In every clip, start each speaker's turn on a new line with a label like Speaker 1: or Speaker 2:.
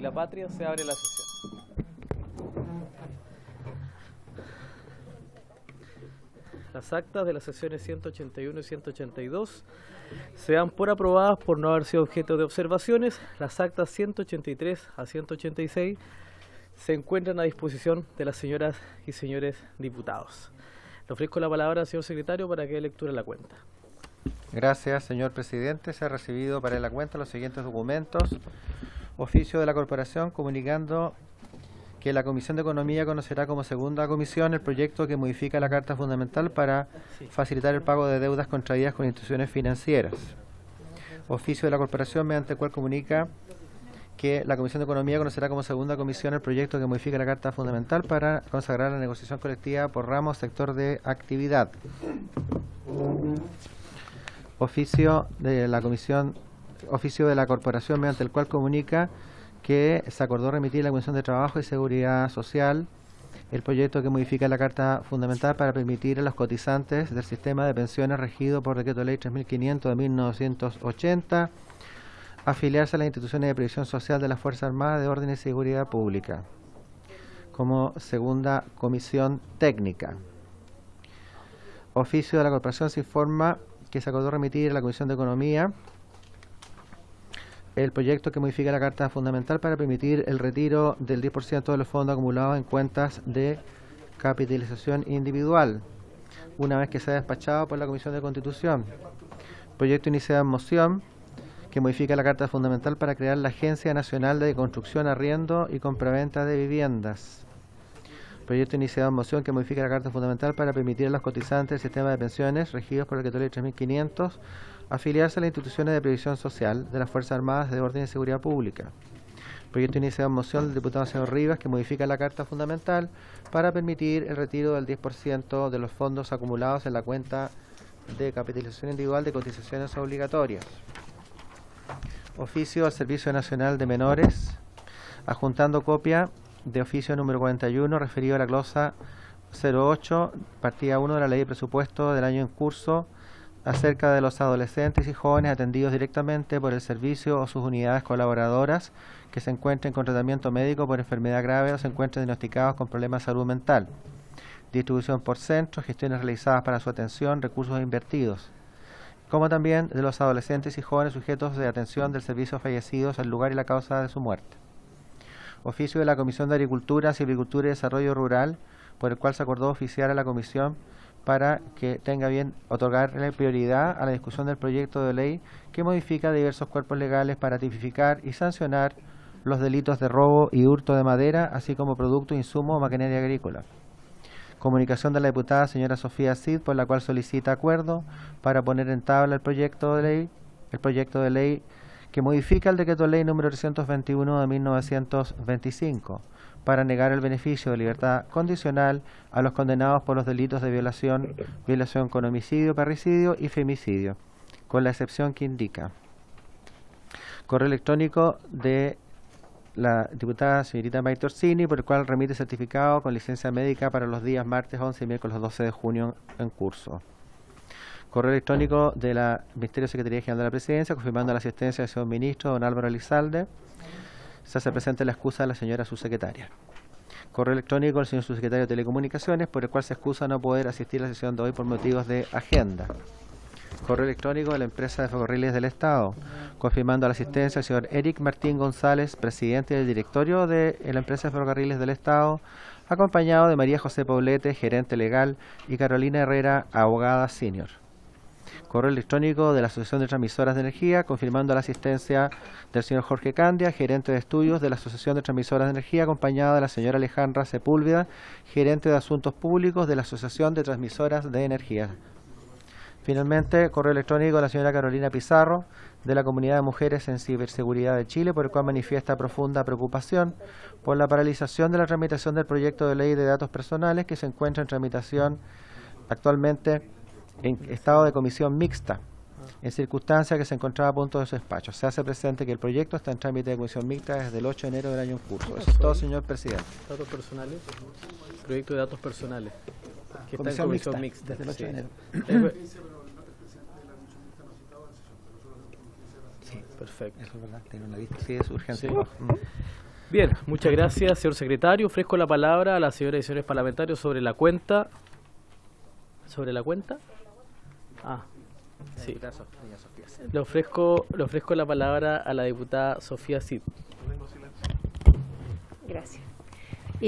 Speaker 1: y la patria, se abre la sesión. Las actas de las sesiones 181 y 182 se dan por aprobadas por no haber sido objeto de observaciones. Las actas 183 a 186 se encuentran a disposición de las señoras y señores diputados. Le ofrezco la palabra al señor secretario para que dé lectura de la cuenta.
Speaker 2: Gracias, señor presidente. Se ha recibido para la cuenta los siguientes documentos. Oficio de la Corporación comunicando que la Comisión de Economía conocerá como segunda comisión el proyecto que modifica la Carta Fundamental para facilitar el pago de deudas contraídas con instituciones financieras. Oficio de la Corporación mediante el cual comunica que la Comisión de Economía conocerá como segunda comisión el proyecto que modifica la Carta Fundamental para consagrar la negociación colectiva por ramo sector de actividad. Oficio de la Corporación mediante el cual comunica que se acordó remitir a la Comisión de Trabajo y Seguridad Social el proyecto que modifica la Carta Fundamental para permitir a los cotizantes del sistema de pensiones regido por Decreto Ley 3500 de 1980 afiliarse a las instituciones de previsión social de las Fuerzas Armadas de Orden y Seguridad Pública como segunda comisión técnica. Oficio de la Corporación se informa que se acordó remitir a la Comisión de Economía el proyecto que modifica la Carta Fundamental para permitir el retiro del 10% de los fondos acumulados en cuentas de capitalización individual, una vez que sea despachado por la Comisión de Constitución. Proyecto iniciado en moción que modifica la Carta Fundamental para crear la Agencia Nacional de Construcción, Arriendo y Compraventa de Viviendas. Proyecto iniciado en moción que modifica la Carta Fundamental para permitir a los cotizantes del sistema de pensiones regidos por el Decreto Ley 3500 afiliarse a las instituciones de previsión social de las Fuerzas Armadas de Orden y Seguridad Pública. Proyecto iniciado en moción del diputado señor Rivas que modifica la Carta Fundamental para permitir el retiro del 10% de los fondos acumulados en la cuenta de capitalización individual de cotizaciones obligatorias. Oficio al Servicio Nacional de Menores, adjuntando copia de oficio número 41 referido a la glosa 08, partida 1 de la Ley de Presupuesto del año en curso, acerca de los adolescentes y jóvenes atendidos directamente por el servicio o sus unidades colaboradoras que se encuentren con tratamiento médico por enfermedad grave o se encuentren diagnosticados con problemas de salud mental. Distribución por centros, gestiones realizadas para su atención, recursos invertidos, como también de los adolescentes y jóvenes sujetos de atención del servicio fallecidos, el lugar y la causa de su muerte. Oficio de la Comisión de Agricultura, Silvicultura y Desarrollo Rural, por el cual se acordó oficiar a la Comisión para que tenga bien otorgarle prioridad a la discusión del proyecto de ley que modifica diversos cuerpos legales para tipificar y sancionar los delitos de robo y hurto de madera, así como producto, insumo o maquinaria agrícola. Comunicación de la diputada señora Sofía Cid, por la cual solicita acuerdo para poner en tabla el proyecto de ley que modifica el Decreto Ley número 321 de 1925 para negar el beneficio de libertad condicional a los condenados por los delitos de violación con homicidio, parricidio y femicidio, con la excepción que indica. Correo electrónico de la diputada señorita Maite Orsini, por el cual remite certificado con licencia médica para los días martes 11 y miércoles 12 de junio en curso. Correo electrónico de la Ministerio de Secretaría General de la Presidencia, confirmando la asistencia del señor ministro, don Álvaro Elizalde. Se hace presente la excusa de la señora subsecretaria. Correo electrónico del señor subsecretario de Telecomunicaciones, por el cual se excusa no poder asistir a la sesión de hoy por motivos de agenda. Correo electrónico de la empresa de ferrocarriles del Estado, confirmando la asistencia del señor Eric Martín González, presidente del directorio de la empresa de ferrocarriles del Estado, acompañado de María José Poblete, gerente legal, y Carolina Herrera, abogada senior. Correo electrónico de la Asociación de Transmisoras de Energía, confirmando la asistencia del señor Jorge Candia, gerente de estudios de la Asociación de Transmisoras de Energía, acompañada de la señora Alejandra Sepúlveda, gerente de Asuntos Públicos de la Asociación de Transmisoras de Energía. Finalmente, correo electrónico de la señora Carolina Pizarro, de la Comunidad de Mujeres en Ciberseguridad de Chile, por el cual manifiesta profunda preocupación por la paralización de la tramitación del proyecto de ley de datos personales que se encuentra en tramitación actualmente en estado de comisión mixta, en circunstancias que se encontraba a punto de su despacho. Se hace presente que el proyecto está en trámite de comisión mixta desde el 8 de enero del año en curso. Eso es todo, señor presidente.
Speaker 1: ¿Datos personales? Proyecto de datos personales. Que está en comisión mixta. Desde el 8 de enero.
Speaker 2: Sí, perfecto. Eso es verdad, tiene una lista. Sí, es urgente. Sí.
Speaker 1: Bien, muchas gracias, señor secretario. Ofrezco la palabra a la señora y señores parlamentarios sobre la cuenta. ¿Sobre la cuenta? Ah, sí. Le ofrezco la palabra a la diputada Sofía Cid.
Speaker 3: Gracias.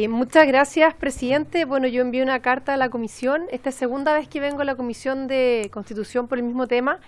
Speaker 3: Muchas gracias, presidente. Bueno, yo envié una carta a la comisión. Esta es segunda vez que vengo a la Comisión de Constitución por el mismo tema.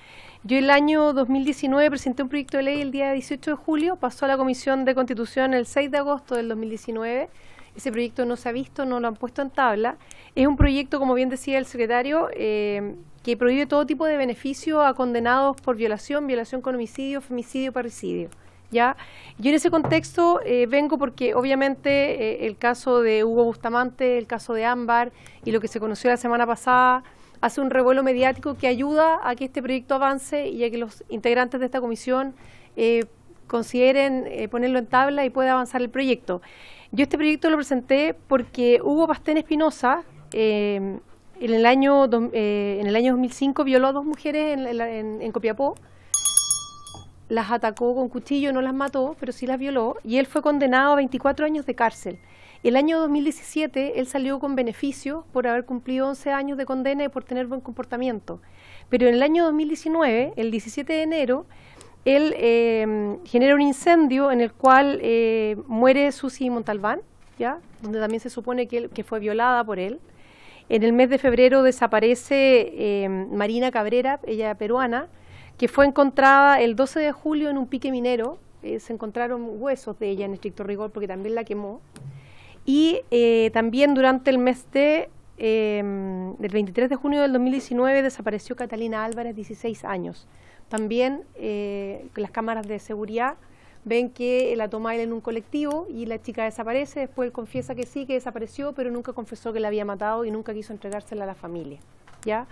Speaker 3: Yo el año 2019 presenté un proyecto de ley el día 18 de julio, pasó a la Comisión de Constitución el 6 de agosto del 2019. Ese proyecto no se ha visto, no lo han puesto en tabla. Es un proyecto, como bien decía el secretario, que prohíbe todo tipo de beneficio a condenados por violación, violación con homicidio, femicidio, parricidio. ¿Ya? Yo en ese contexto vengo porque obviamente el caso de Hugo Bustamante, el caso de Ámbar y lo que se conoció la semana pasada hace un revuelo mediático que ayuda a que este proyecto avance y a que los integrantes de esta comisión consideren ponerlo en tabla y pueda avanzar el proyecto. Yo este proyecto lo presenté porque Hugo Pastén Espinosa en el año 2005 violó a 2 mujeres en Copiapó. Las atacó con cuchillo, no las mató, pero sí las violó, y él fue condenado a 24 años de cárcel. El año 2017 él salió con beneficio por haber cumplido 11 años de condena y por tener buen comportamiento. Pero en el año 2019, el 17 de enero, él genera un incendio en el cual muere Susi Montalbán, ¿ya? Donde también se supone que fue violada por él. En el mes de febrero desaparece Marina Cabrera, ella peruana, que fue encontrada el 12 de julio en un pique minero. Se encontraron huesos de ella en estricto rigor porque también la quemó. Y también durante el mes del 23 de junio del 2019 desapareció Catalina Álvarez, 16 años. También las cámaras de seguridad ven que la toma él en un colectivo y la chica desaparece. Después él confiesa que sí, que desapareció, pero nunca confesó que la había matado y nunca quiso entregársela a la familia, ¿ya?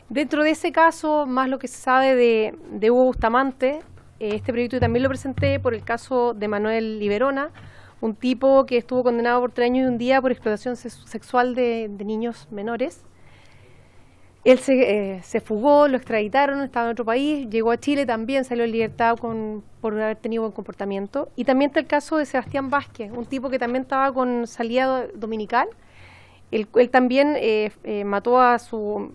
Speaker 3: Dentro de ese caso, más lo que se sabe de Hugo Bustamante, este proyecto también lo presenté por el caso de Manuel Liberona, un tipo que estuvo condenado por 3 años y un día por explotación sexual de niños menores. Él se fugó, lo extraditaron, estaba en otro país, llegó a Chile también, salió en libertad por haber tenido buen comportamiento. Y también está el caso de Sebastián Vázquez, un tipo que también estaba con salida dominical. Él también mató a su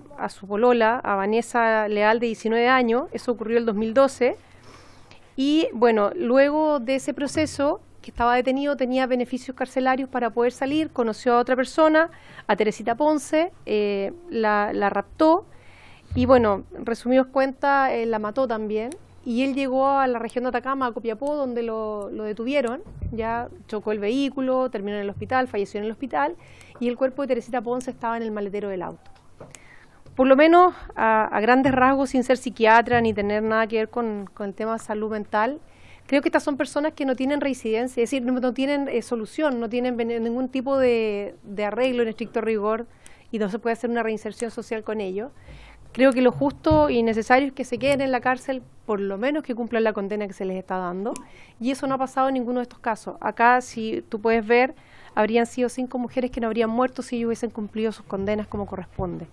Speaker 3: polola, a Vanessa Leal, de 19 años. Eso ocurrió el 2012. Y bueno, luego de ese proceso, que estaba detenido, tenía beneficios carcelarios para poder salir. Conoció a otra persona, a Teresita Ponce, la raptó. Y bueno, resumidos cuentas, la mató también. Y él llegó a la región de Atacama, a Copiapó, donde lo detuvieron. Ya chocó el vehículo, terminó en el hospital, falleció en el hospital. Y el cuerpo de Teresita Ponce estaba en el maletero del auto. Por lo menos, a grandes rasgos, sin ser psiquiatra ni tener nada que ver con el tema de salud mental, creo que estas son personas que no tienen reincidencia, es decir, no tienen solución, no tienen ningún tipo de arreglo en estricto rigor y no se puede hacer una reinserción social con ellos. Creo que lo justo y necesario es que se queden en la cárcel, por lo menos que cumplan la condena que se les está dando, y eso no ha pasado en ninguno de estos casos. Acá, si tú puedes ver, habrían sido 5 mujeres que no habrían muerto si ellos hubiesen cumplido sus condenas como corresponde.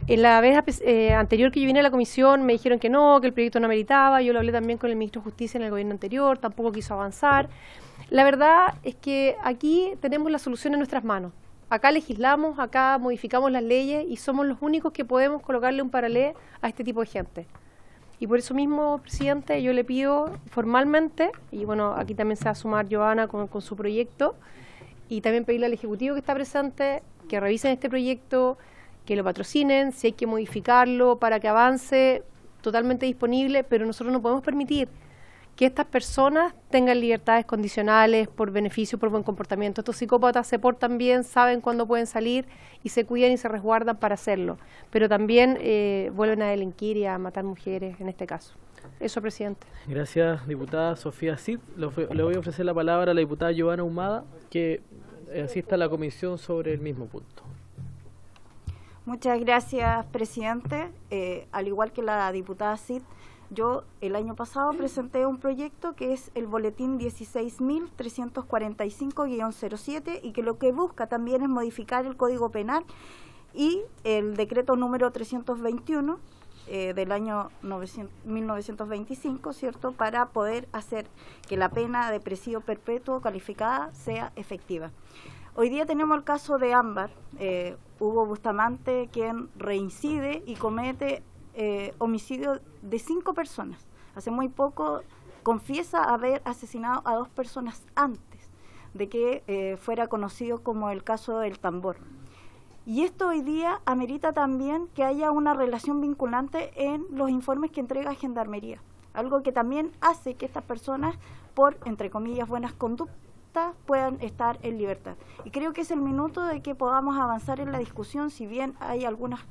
Speaker 3: En la vez anterior que yo vine a la comisión me dijeron que no, que el proyecto no meritaba. Yo lo hablé también con el ministro de Justicia en el gobierno anterior, tampoco quiso avanzar. La verdad es que aquí tenemos la solución en nuestras manos. Acá legislamos, acá modificamos las leyes y somos los únicos que podemos colocarle un paralelo a este tipo de gente. Y por eso mismo, presidente, yo le pido formalmente, y bueno, aquí también se va a sumar Joana con su proyecto, y también pedirle al Ejecutivo que está presente que revisen este proyecto, que lo patrocinen, si hay que modificarlo para que avance, totalmente disponible, pero nosotros no podemos permitir que estas personas tengan libertades condicionales por beneficio, por buen comportamiento. Estos psicópatas se portan bien, saben cuándo pueden salir y se cuidan y se resguardan para hacerlo, pero también vuelven a delinquir y a matar mujeres en este caso. Eso, presidente.
Speaker 1: Gracias, diputada Sofía Cid. Le voy a ofrecer la palabra a la diputada Joana Humada, que asista a la comisión sobre el mismo punto.
Speaker 4: Muchas gracias, presidente. Al igual que la diputada Cid, yo el año pasado presenté un proyecto que es el boletín 16.345-07 y que lo que busca también es modificar el Código Penal y el decreto número 321 del año 1925, ¿cierto?, para poder hacer que la pena de presidio perpetuo calificada sea efectiva. Hoy día tenemos el caso de Ámbar, Hugo Bustamante, quien reincide y comete homicidio de 5 personas. Hace muy poco confiesa haber asesinado a 2 personas antes de que fuera conocido como el caso del tambor. Y esto hoy día amerita también que haya una relación vinculante en los informes que entrega Gendarmería, algo que también hace que estas personas, por, entre comillas, buenas conductas, puedan estar en libertad. Y creo que es el minuto de que podamos avanzar en la discusión, si bien hay algunas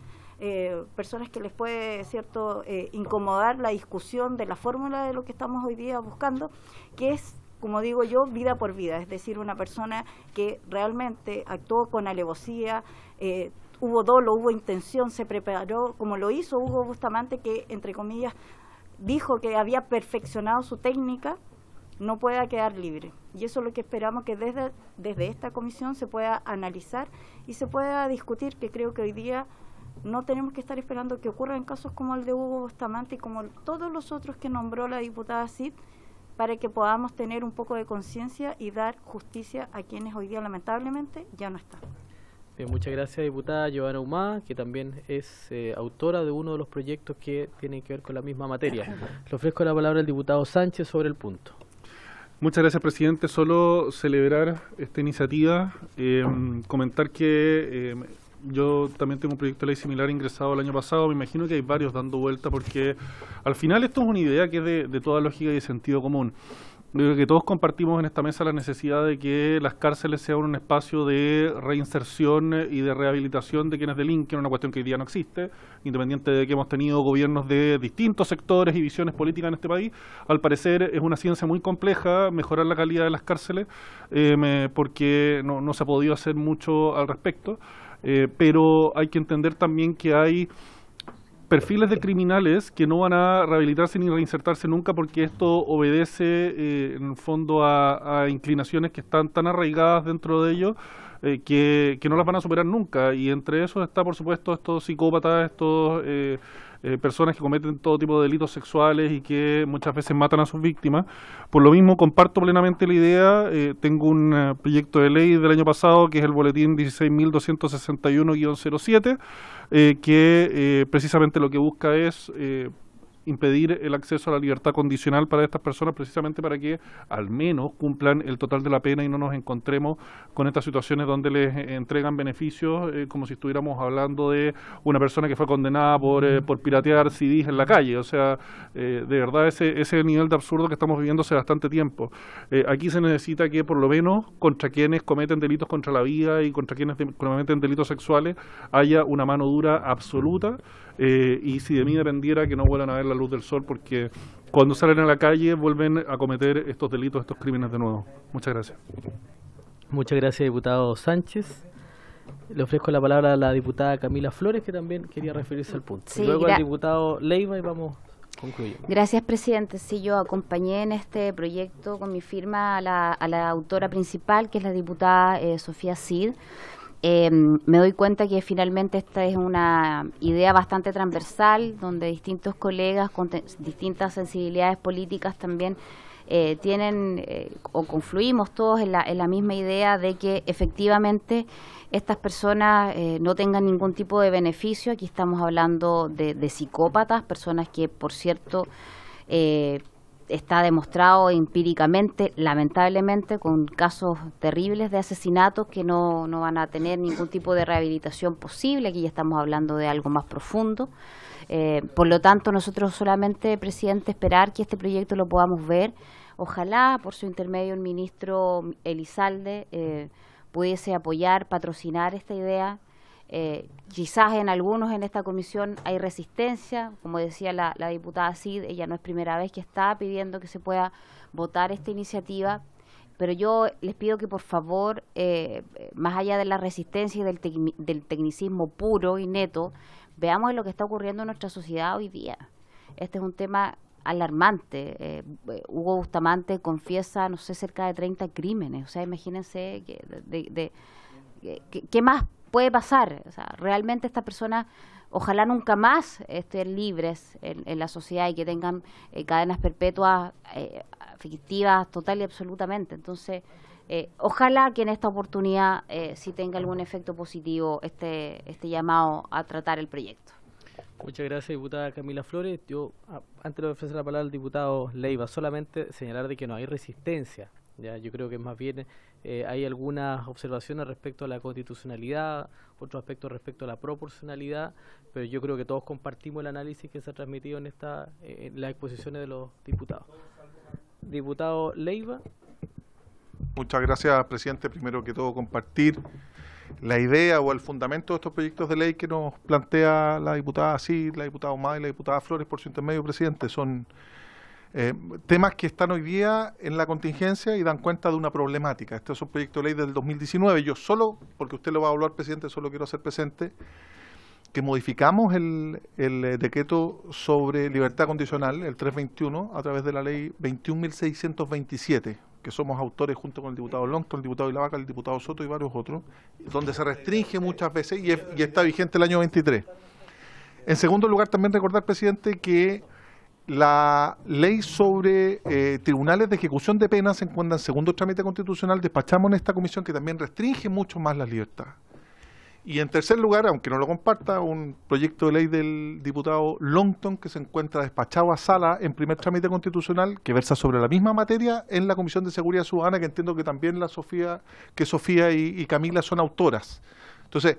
Speaker 4: personas que les puede, cierto, incomodar la discusión de la fórmula de lo que estamos hoy día buscando, que es, como digo yo, vida por vida, es decir, una persona que realmente actuó con alevosía, hubo dolo, hubo intención, se preparó, como lo hizo Hugo Bustamante, que, entre comillas, dijo que había perfeccionado su técnica, no pueda quedar libre. Y eso es lo que esperamos que desde esta comisión se pueda analizar y se pueda discutir, que creo que hoy día no tenemos que estar esperando que ocurran casos como el de Hugo Bustamante y como todos los otros que nombró la diputada Cid, para que podamos tener un poco de conciencia y dar justicia a quienes hoy día lamentablemente ya no están.
Speaker 1: Bien, muchas gracias, diputada Giovanna Humá, que también es autora de uno de los proyectos que tienen que ver con la misma materia. Le ofrezco la palabra al diputado Sánchez sobre el punto.
Speaker 5: Muchas gracias, presidente. Solo celebrar esta iniciativa, comentar que yo también tengo un proyecto de ley similar ingresado el año pasado. Me imagino que hay varios dando vuelta, porque al final esto es una idea que es de toda lógica y de sentido común. Yo creo que todos compartimos en esta mesa la necesidad de que las cárceles sean un espacio de reinserción y de rehabilitación de quienes delinquen, una cuestión que hoy día no existe, independiente de que hemos tenido gobiernos de distintos sectores y visiones políticas en este país. Al parecer es una ciencia muy compleja mejorar la calidad de las cárceles, porque no se ha podido hacer mucho al respecto, pero hay que entender también que hay perfiles de criminales que no van a rehabilitarse ni reinsertarse nunca, porque esto obedece en el fondo a inclinaciones que están tan arraigadas dentro de ellos que no las van a superar nunca, y entre esos está, por supuesto, estos psicópatas, estos personas que cometen todo tipo de delitos sexuales y que muchas veces matan a sus víctimas. Por lo mismo, comparto plenamente la idea. Tengo un proyecto de ley del año pasado, que es el boletín 16.261-07, que precisamente lo que busca es impedir el acceso a la libertad condicional para estas personas, precisamente para que al menos cumplan el total de la pena y no nos encontremos con estas situaciones donde les entregan beneficios como si estuviéramos hablando de una persona que fue condenada por piratear CDs en la calle. O sea, de verdad ese nivel de absurdo que estamos viviendo hace bastante tiempo. Aquí se necesita que por lo menos contra quienes cometen delitos contra la vida y contra quienes cometen delitos sexuales haya una mano dura absoluta, y si de mí dependiera, que no vuelvan a ver la luz del sol, porque cuando salen a la calle vuelven a cometer estos delitos, estos crímenes de nuevo. Muchas gracias.
Speaker 1: Muchas gracias, diputado Sánchez. Le ofrezco la palabra a la diputada Camila Flores, que también quería referirse al punto.
Speaker 6: Sí,
Speaker 1: y luego al diputado Leiva, y vamos concluyendo.
Speaker 6: Gracias, presidente. Sí, yo acompañé en este proyecto con mi firma a la autora principal, que es la diputada Sofía Cid. Me doy cuenta que finalmente esta es una idea bastante transversal, donde distintos colegas con distintas sensibilidades políticas también tienen o confluimos todos en la misma idea de que efectivamente estas personas no tengan ningún tipo de beneficio. Aquí estamos hablando de psicópatas, personas que, por cierto, está demostrado empíricamente, lamentablemente, con casos terribles de asesinatos que no van a tener ningún tipo de rehabilitación posible. Aquí ya estamos hablando de algo más profundo. Por lo tanto, nosotros solamente, presidente, esperar que este proyecto lo podamos ver. Ojalá, por su intermedio, el ministro Elizalde pudiese apoyar, patrocinar esta idea. Quizás en algunos en esta comisión hay resistencia, como decía la diputada Cid, ella no es primera vez que está pidiendo que se pueda votar esta iniciativa, pero yo les pido que por favor, más allá de la resistencia y del tecnicismo puro y neto, veamos lo que está ocurriendo en nuestra sociedad hoy día. Este es un tema alarmante. Hugo Bustamante confiesa, no sé, cerca de 30 crímenes, o sea, imagínense ¿qué más puede pasar? O sea, realmente esta persona ojalá nunca más estén libres en la sociedad y que tengan cadenas perpetuas fictivas total y absolutamente. Entonces, ojalá que en esta oportunidad sí tenga algún efecto positivo este llamado a tratar el proyecto.
Speaker 1: Muchas gracias, diputada Camila Flores. Yo, antes de ofrecer la palabra al diputado Leiva, solamente señalar de que no hay resistencia. Ya, yo creo que más bien hay algunas observaciones respecto a la constitucionalidad, otros aspectos respecto a la proporcionalidad, pero yo creo que todos compartimos el análisis que se ha transmitido en las exposiciones de los diputados. Diputado Leiva.
Speaker 7: Muchas gracias, presidente. Primero que todo, compartir la idea o el fundamento de estos proyectos de ley que nos plantea la diputada Cid, la diputada Humada y la diputada Flores por su intermedio, presidente. Son temas que están hoy día en la contingencia y dan cuenta de una problemática. Este es un proyecto de ley del 2019. Yo solo, porque usted lo va a hablar, presidente, solo quiero hacer presente que modificamos el decreto sobre libertad condicional, el 321, a través de la ley 21.627, que somos autores junto con el diputado Longton, el diputado Ilavaca, el diputado Soto y varios otros, donde se restringe muchas veces y está vigente el año 23. En segundo lugar, también recordar, presidente, que la ley sobre tribunales de ejecución de penas se encuentra en segundo trámite constitucional, despachamos en esta comisión que también restringe mucho más las libertades. Y en tercer lugar, aunque no lo comparta, un proyecto de ley del diputado Longton que se encuentra despachado a sala en primer trámite constitucional, que versa sobre la misma materia en la Comisión de Seguridad Ciudadana, que entiendo que también Sofía y Camila son autoras. Entonces,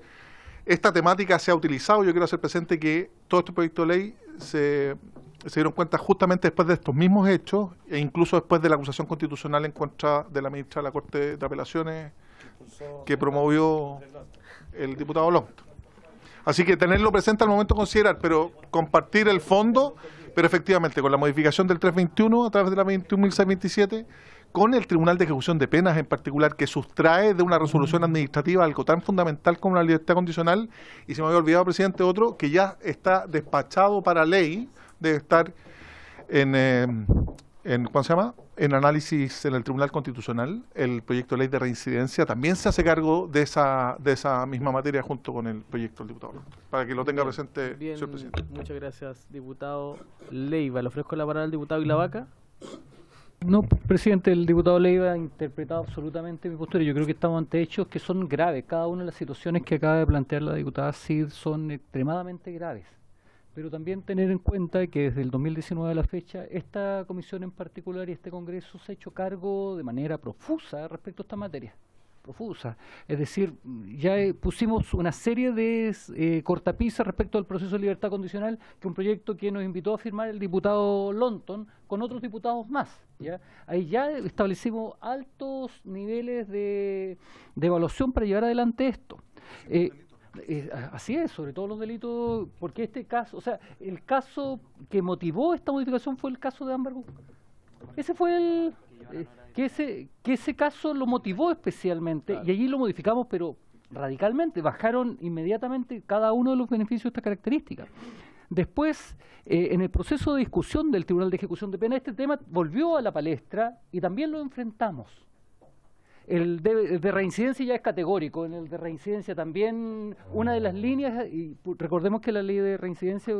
Speaker 7: esta temática se ha utilizado. Yo quiero hacer presente que todo este proyecto de ley se dieron cuenta justamente después de estos mismos hechos e incluso después de la acusación constitucional en contra de la ministra de la Corte de Apelaciones que promovió el diputado Longton. Así que tenerlo presente al momento de considerar, pero compartir el fondo, pero efectivamente con la modificación del 321 a través de la 21.627, con el Tribunal de Ejecución de Penas en particular, que sustrae de una resolución administrativa algo tan fundamental como la libertad condicional, y se me había olvidado, presidente, otro, que ya está despachado para ley, debe estar ¿cómo se llama? En análisis en el Tribunal Constitucional. El proyecto de ley de reincidencia también se hace cargo de esa misma materia junto con el proyecto del diputado, para que lo tenga presente, señor presidente.
Speaker 1: Muchas gracias, diputado Leiva. Le ofrezco la palabra al diputado Ilavaca.
Speaker 8: No, presidente, el diputado Leiva ha interpretado absolutamente mi postura. Yo creo que estamos ante hechos que son graves. Cada una de las situaciones que acaba de plantear la diputada Cid son extremadamente graves. Pero también tener en cuenta que desde el 2019 a la fecha, esta comisión en particular y este Congreso se ha hecho cargo de manera profusa respecto a esta materia. Profusa. Es decir, ya pusimos una serie de cortapisas respecto al proceso de libertad condicional, que un proyecto que nos invitó a firmar el diputado Longton con otros diputados más. ¿Ya? Ahí ya establecimos altos niveles de evaluación para llevar adelante esto. Así es, sobre todo los delitos, porque este caso, o sea, el caso que motivó esta modificación fue el caso de Ámbar Guzmán. Ese fue que ese caso lo motivó especialmente, claro. Y allí lo modificamos, pero radicalmente, bajaron inmediatamente cada uno de los beneficios de esta característica. Después, en el proceso de discusión del Tribunal de Ejecución de Pena, este tema volvió a la palestra y también lo enfrentamos. El de reincidencia ya es categórico. En el de reincidencia también una de las líneas, y recordemos que la ley de reincidencia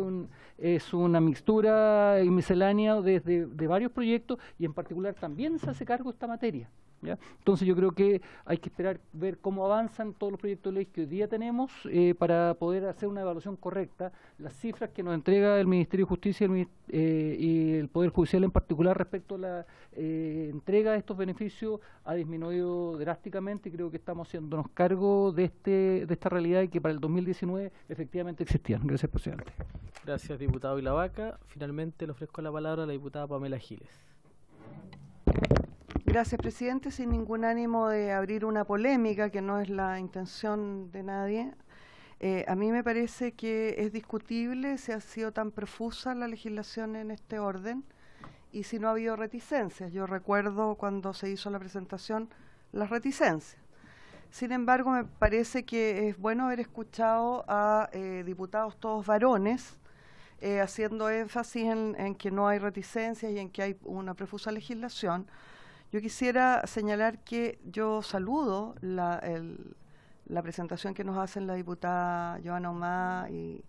Speaker 8: es una mixtura y miscelánea de varios proyectos, y en particular también se hace cargo de esta materia. ¿Ya? Entonces yo creo que hay que esperar ver cómo avanzan todos los proyectos de ley que hoy día tenemos para poder hacer una evaluación correcta. Las cifras que nos entrega el Ministerio de Justicia y el Poder Judicial en particular respecto a la entrega de estos beneficios ha disminuido drásticamente, y creo que estamos haciéndonos cargo de esta realidad y que para el 2019 efectivamente existían. Gracias, presidente.
Speaker 1: Gracias, diputado Ilavaca. Finalmente le ofrezco la palabra a la diputada Pamela Giles.
Speaker 9: Gracias, presidente. Sin ningún ánimo de abrir una polémica, que no es la intención de nadie, a mí me parece que es discutible si ha sido tan profusa la legislación en este orden y si no ha habido reticencias. Yo recuerdo cuando se hizo la presentación las reticencias. Sin embargo, me parece que es bueno haber escuchado a diputados todos varones haciendo énfasis en que no hay reticencias y en que hay una profusa legislación. Yo quisiera señalar que yo saludo la presentación que nos hacen la diputada Joana Humada y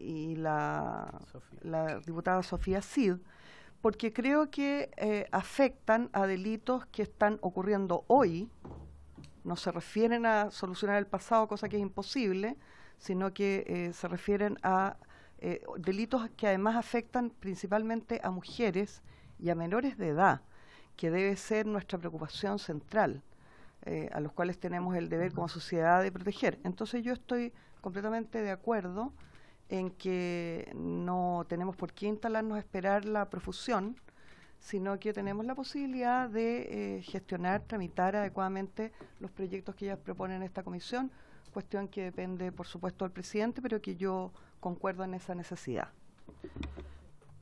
Speaker 9: y la diputada Sofía Cid, porque creo que afectan a delitos que están ocurriendo hoy, no se refieren a solucionar el pasado, cosa que es imposible, sino que se refieren a delitos que además afectan principalmente a mujeres y a menores de edad, que debe ser nuestra preocupación central, a los cuales tenemos el deber como sociedad de proteger. Entonces yo estoy completamente de acuerdo en que no tenemos por qué instalarnos a esperar la profusión, sino que tenemos la posibilidad de gestionar, tramitar adecuadamente los proyectos que ellas proponen en esta comisión, cuestión que depende, por supuesto, del presidente, pero que yo concuerdo en esa necesidad.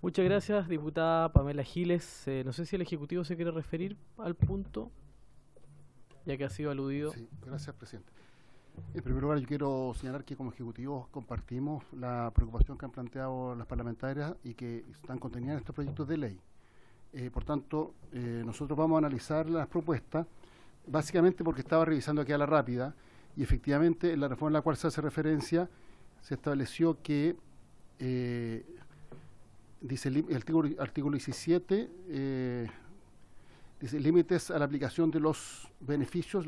Speaker 1: Muchas gracias, diputada Pamela Giles. No sé si el Ejecutivo se quiere referir al punto, ya que ha sido aludido.
Speaker 10: Sí, gracias, presidente. En primer lugar, yo quiero señalar que como Ejecutivo compartimos la preocupación que han planteado las parlamentarias y que están contenidas en estos proyectos de ley. Por tanto, nosotros vamos a analizar las propuestas, básicamente porque estaba revisando aquí a la rápida, y efectivamente en la reforma a la cual se hace referencia se estableció que dice el artículo 17, dice límites a la aplicación de los beneficios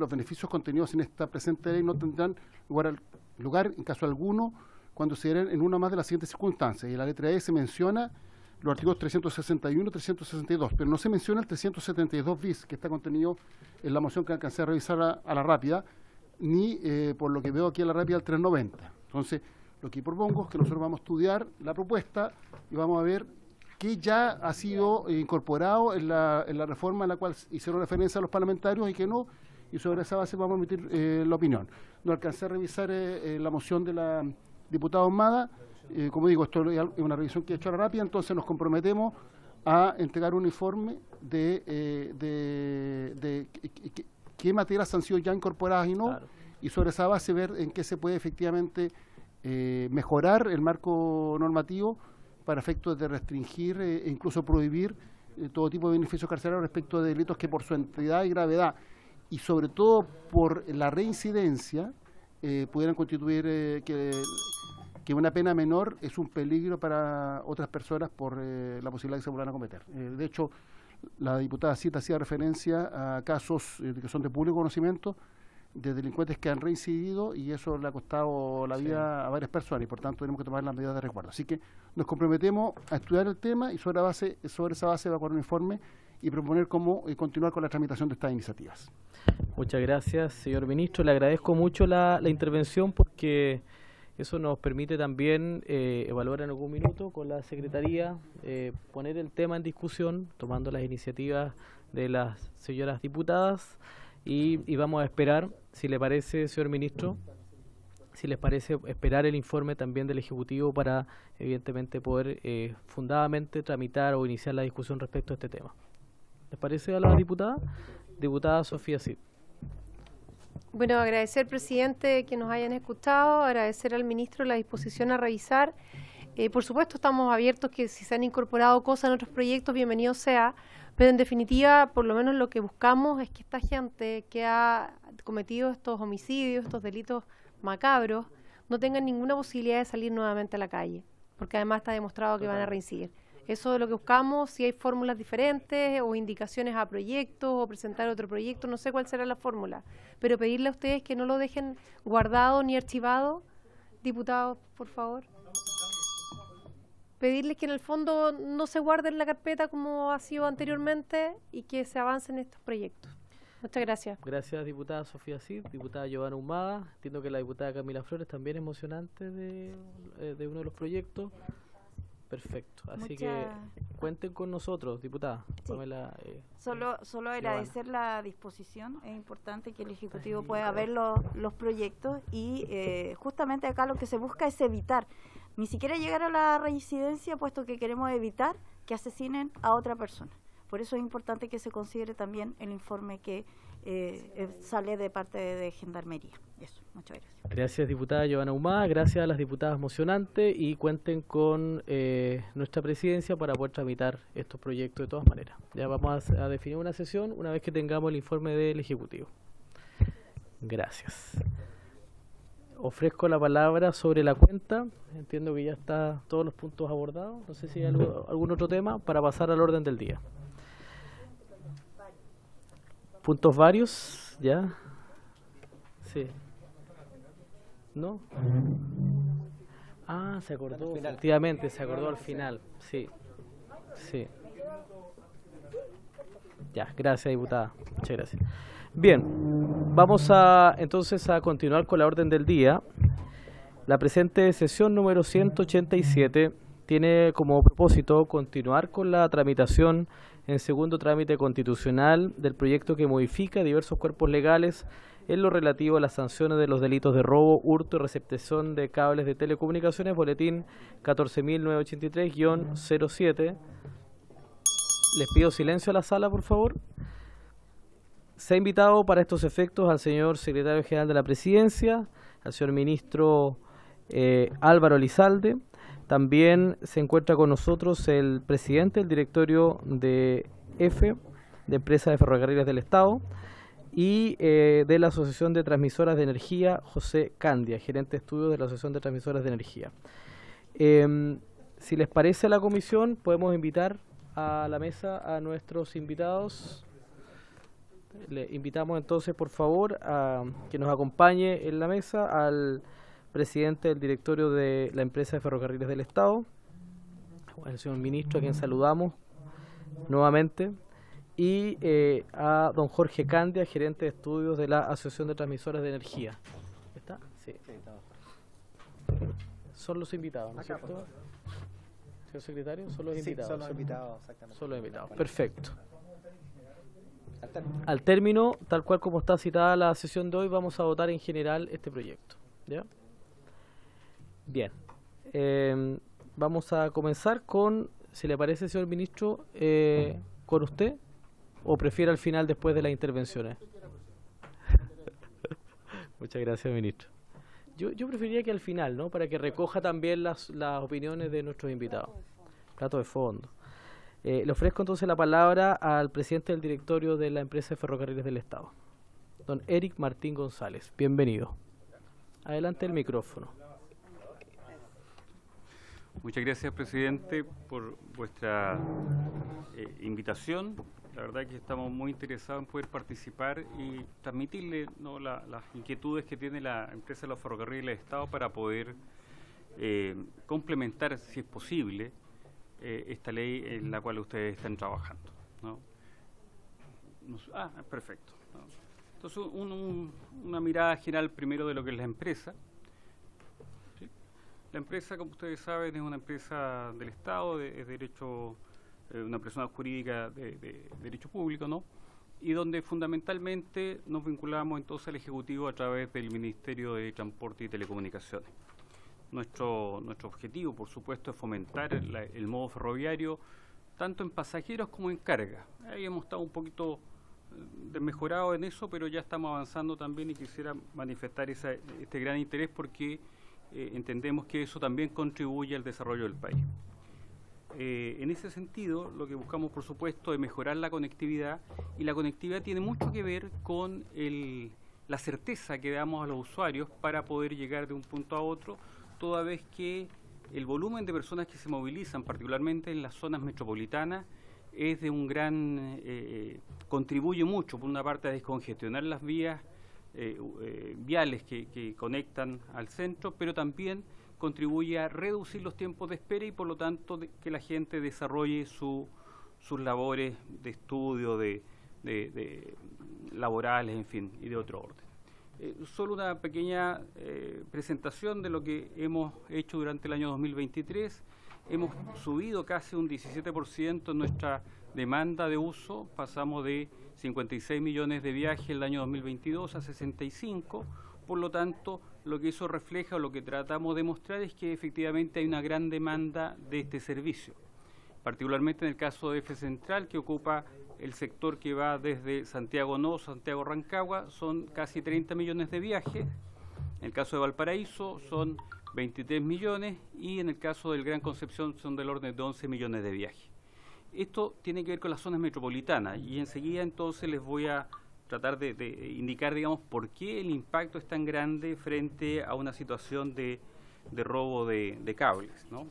Speaker 10: contenidos en esta presente ley no tendrán lugar en caso alguno cuando se den en una más de las siguientes circunstancias. Y en la letra E se menciona los artículos 361 y 362, pero no se menciona el 372 bis, que está contenido en la moción que alcancé a revisar a la rápida, ni por lo que veo aquí a la rápida el 390. Entonces, lo que propongo es que nosotros vamos a estudiar la propuesta y vamos a ver qué ya ha sido incorporado en la reforma a la cual hicieron referencia a los parlamentarios y que no, y sobre esa base vamos a emitir la opinión. No alcancé a revisar la moción de la diputada Ahumada. Como digo, esto es una revisión que he hecho a la rápida, entonces nos comprometemos a entregar un informe de qué materias han sido ya incorporadas y no, claro, y sobre esa base ver en qué se puede efectivamente mejorar el marco normativo para efectos de restringir e incluso prohibir todo tipo de beneficios carcelarios respecto de delitos que por su entidad y gravedad y sobre todo por la reincidencia pudieran constituir que una pena menor es un peligro para otras personas por la posibilidad de que se vuelvan a cometer. De hecho, la diputada Cita hacía referencia a casos que son de público conocimiento de delincuentes que han reincidido y eso le ha costado la vida a varias personas y por tanto tenemos que tomar las medidas de resguardo. Así que nos comprometemos a estudiar el tema y sobre esa base evacuar un informe y proponer cómo continuar con la tramitación de estas iniciativas.
Speaker 1: Muchas gracias, señor ministro. Le agradezco mucho la intervención porque eso nos permite también evaluar en algún minuto con la Secretaría, poner el tema en discusión, tomando las iniciativas de las señoras diputadas y vamos a esperar, si le parece, señor ministro, si les parece, esperar el informe también del Ejecutivo para, evidentemente, poder fundadamente tramitar o iniciar la discusión respecto a este tema. ¿Les parece a la diputada? Diputada Sofía Cid.
Speaker 3: Bueno, agradecer, presidente, que nos hayan escuchado, agradecer al ministro la disposición a revisar. Por supuesto, estamos abiertos que si se han incorporado cosas en otros proyectos, bienvenido sea, pero en definitiva, por lo menos lo que buscamos es que esta gente que ha cometido estos homicidios, estos delitos macabros, no tengan ninguna posibilidad de salir nuevamente a la calle, porque además está demostrado que van a reincidir. Eso es lo que buscamos, si hay fórmulas diferentes o indicaciones a proyectos o presentar otro proyecto, no sé cuál será la fórmula, pero pedirle a ustedes que no lo dejen guardado ni archivado, diputados, por favor. Pedirles que en el fondo no se guarden en la carpeta como ha sido anteriormente y que se avancen estos proyectos. Muchas gracias.
Speaker 1: Gracias, diputada Sofía Cid, diputada Giovanna Ahumada. Entiendo que la diputada Camila Flores también es emocionante de uno de los proyectos. Perfecto, así que cuenten con nosotros, diputada. Sí. Pamela,
Speaker 4: solo agradecer la disposición, es importante que el Ejecutivo pueda ver los proyectos y justamente acá lo que se busca es evitar, ni siquiera llegar a la reincidencia, puesto que queremos evitar que asesinen a otra persona. Por eso es importante que se considere también el informe que sale de parte de Gendarmería. Eso, muchas gracias.
Speaker 1: Gracias, diputada Giovanna Ahumada, gracias a las diputadas mocionantes y cuenten con nuestra presidencia para poder tramitar estos proyectos de todas maneras. Ya vamos a definir una sesión una vez que tengamos el informe del Ejecutivo. Gracias. ofrezco la palabra sobre la cuenta. Entiendo que ya está todos los puntos abordados. No sé si hay algún otro tema para pasar al orden del día. Puntos varios, ¿ya? Sí. ¿No? Ah, se acordó, efectivamente, se acordó al final. Sí, sí. Ya, gracias, diputada. Muchas gracias. Bien, vamos entonces a continuar con la orden del día. La presente sesión número 187 tiene como propósito continuar con la tramitación en segundo trámite constitucional del proyecto que modifica diversos cuerpos legales en lo relativo a las sanciones de los delitos de robo, hurto y receptación de cables de telecomunicaciones, boletín 14.983-07. Les pido silencio a la sala, por favor. Se ha invitado para estos efectos al señor secretario general de la Presidencia, al señor ministro Álvaro Elizalde. También se encuentra con nosotros el presidente del directorio de EFE, de Empresa de Ferrocarriles del Estado, y de la Asociación de Transmisoras de Energía, José Candia, gerente de estudios de la Asociación de Transmisoras de Energía. Si les parece a la comisión, podemos invitar a la mesa a nuestros invitados. Le invitamos entonces, por favor, a que nos acompañe en la mesa al presidente del directorio de la Empresa de Ferrocarriles del Estado, el señor ministro, a quien saludamos nuevamente, y a don Jorge Candia, gerente de estudios de la Asociación de Transmisoras de Energía. ¿Está? Sí. Son los invitados, ¿no es cierto? Señor secretario, son los invitados.
Speaker 2: Son los invitados, exactamente.
Speaker 1: Son los invitados, perfecto. Al término, tal cual como está citada la sesión de hoy, vamos a votar en general este proyecto. ¿Ya? Bien. Vamos a comenzar con, si le parece, señor ministro, con usted, o prefiere al final después de las intervenciones. Muchas gracias, ministro. Yo preferiría que al final, ¿no? Para que recoja también las opiniones de nuestros invitados. Plato de fondo. Le ofrezco entonces la palabra al presidente del directorio de la Empresa de Ferrocarriles del Estado, don Eric Martín González. Bienvenido. Adelante el micrófono.
Speaker 11: Muchas gracias, presidente, por vuestra invitación. La verdad que estamos muy interesados en poder participar y transmitirle, ¿no?, las inquietudes que tiene la Empresa de los Ferrocarriles del Estado para poder complementar, si es posible, esta ley en la cual ustedes están trabajando, ¿no? Perfecto, ¿no? Entonces, una mirada general primero de lo que es la empresa. ¿Sí? La empresa, como ustedes saben, es una empresa del Estado, es derecho, una persona jurídica de derecho público, ¿no? Y donde fundamentalmente nos vinculamos entonces al Ejecutivo a través del Ministerio de Transporte y Telecomunicaciones. Nuestro objetivo, por supuesto, es fomentar el modo ferroviario, tanto en pasajeros como en carga. Ahí hemos estado un poquito desmejorados en eso, pero ya estamos avanzando también y quisiera manifestar este gran interés porque entendemos que eso también contribuye al desarrollo del país. En ese sentido, lo que buscamos, por supuesto, es mejorar la conectividad, y la conectividad tiene mucho que ver con la certeza que damos a los usuarios para poder llegar de un punto a otro, toda vez que el volumen de personas que se movilizan, particularmente en las zonas metropolitanas, es de un gran, contribuye mucho, por una parte, a descongestionar las vías viales que conectan al centro, pero también contribuye a reducir los tiempos de espera y, por lo tanto, que la gente desarrolle sus labores de estudio, de laborales, en fin, y de otro orden. Solo una pequeña presentación de lo que hemos hecho durante el año 2023. Hemos subido casi un 17% en nuestra demanda de uso. Pasamos de 56 millones de viajes el año 2022 a 65. Por lo tanto, lo que eso refleja o lo que tratamos de mostrar es que efectivamente hay una gran demanda de este servicio. Particularmente en el caso de Eje Central, que ocupa el sector que va desde Santiago No, Santiago Rancagua, son casi 30 millones de viajes. En el caso de Valparaíso son 23 millones y en el caso del Gran Concepción son del orden de 11 millones de viajes. Esto tiene que ver con las zonas metropolitanas y enseguida entonces les voy a tratar de indicar, digamos, por qué el impacto es tan grande frente a una situación de robo de cables, ¿no?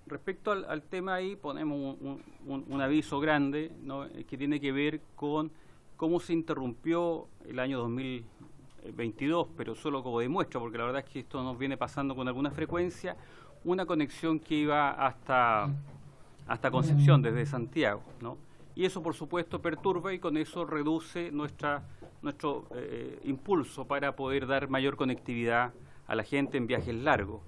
Speaker 11: Respecto al tema ahí, ponemos un aviso grande, ¿no?, que tiene que ver con cómo se interrumpió el año 2022, pero solo como demuestra, porque la verdad es que esto nos viene pasando con alguna frecuencia, una conexión que iba hasta Concepción desde Santiago, ¿no? Y eso, por supuesto, perturba y con eso reduce nuestro impulso para poder dar mayor conectividad a la gente en viajes largos.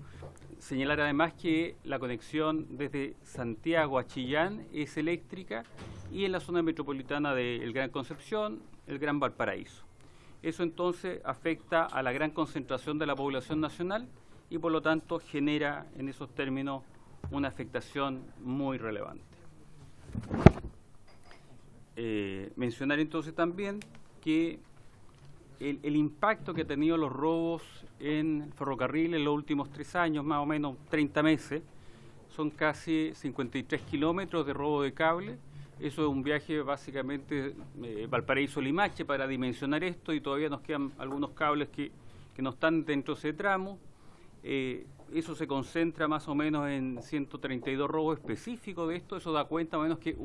Speaker 11: Señalar además que la conexión desde Santiago a Chillán es eléctrica y en la zona metropolitana del Gran Concepción, el Gran Valparaíso. Eso entonces afecta a la gran concentración de la población nacional y por lo tanto genera en esos términos una afectación muy relevante. Mencionar entonces también que el impacto que han tenido los robos en ferrocarril en los últimos 3 años, más o menos 30 meses, son casi 53 kilómetros de robo de cable. Eso es un viaje básicamente Valparaíso-Limache para dimensionar esto, y todavía nos quedan algunos cables que no están dentro de ese tramo. Eso se concentra más o menos en 132 robos específicos de esto. Eso da cuenta más o menos que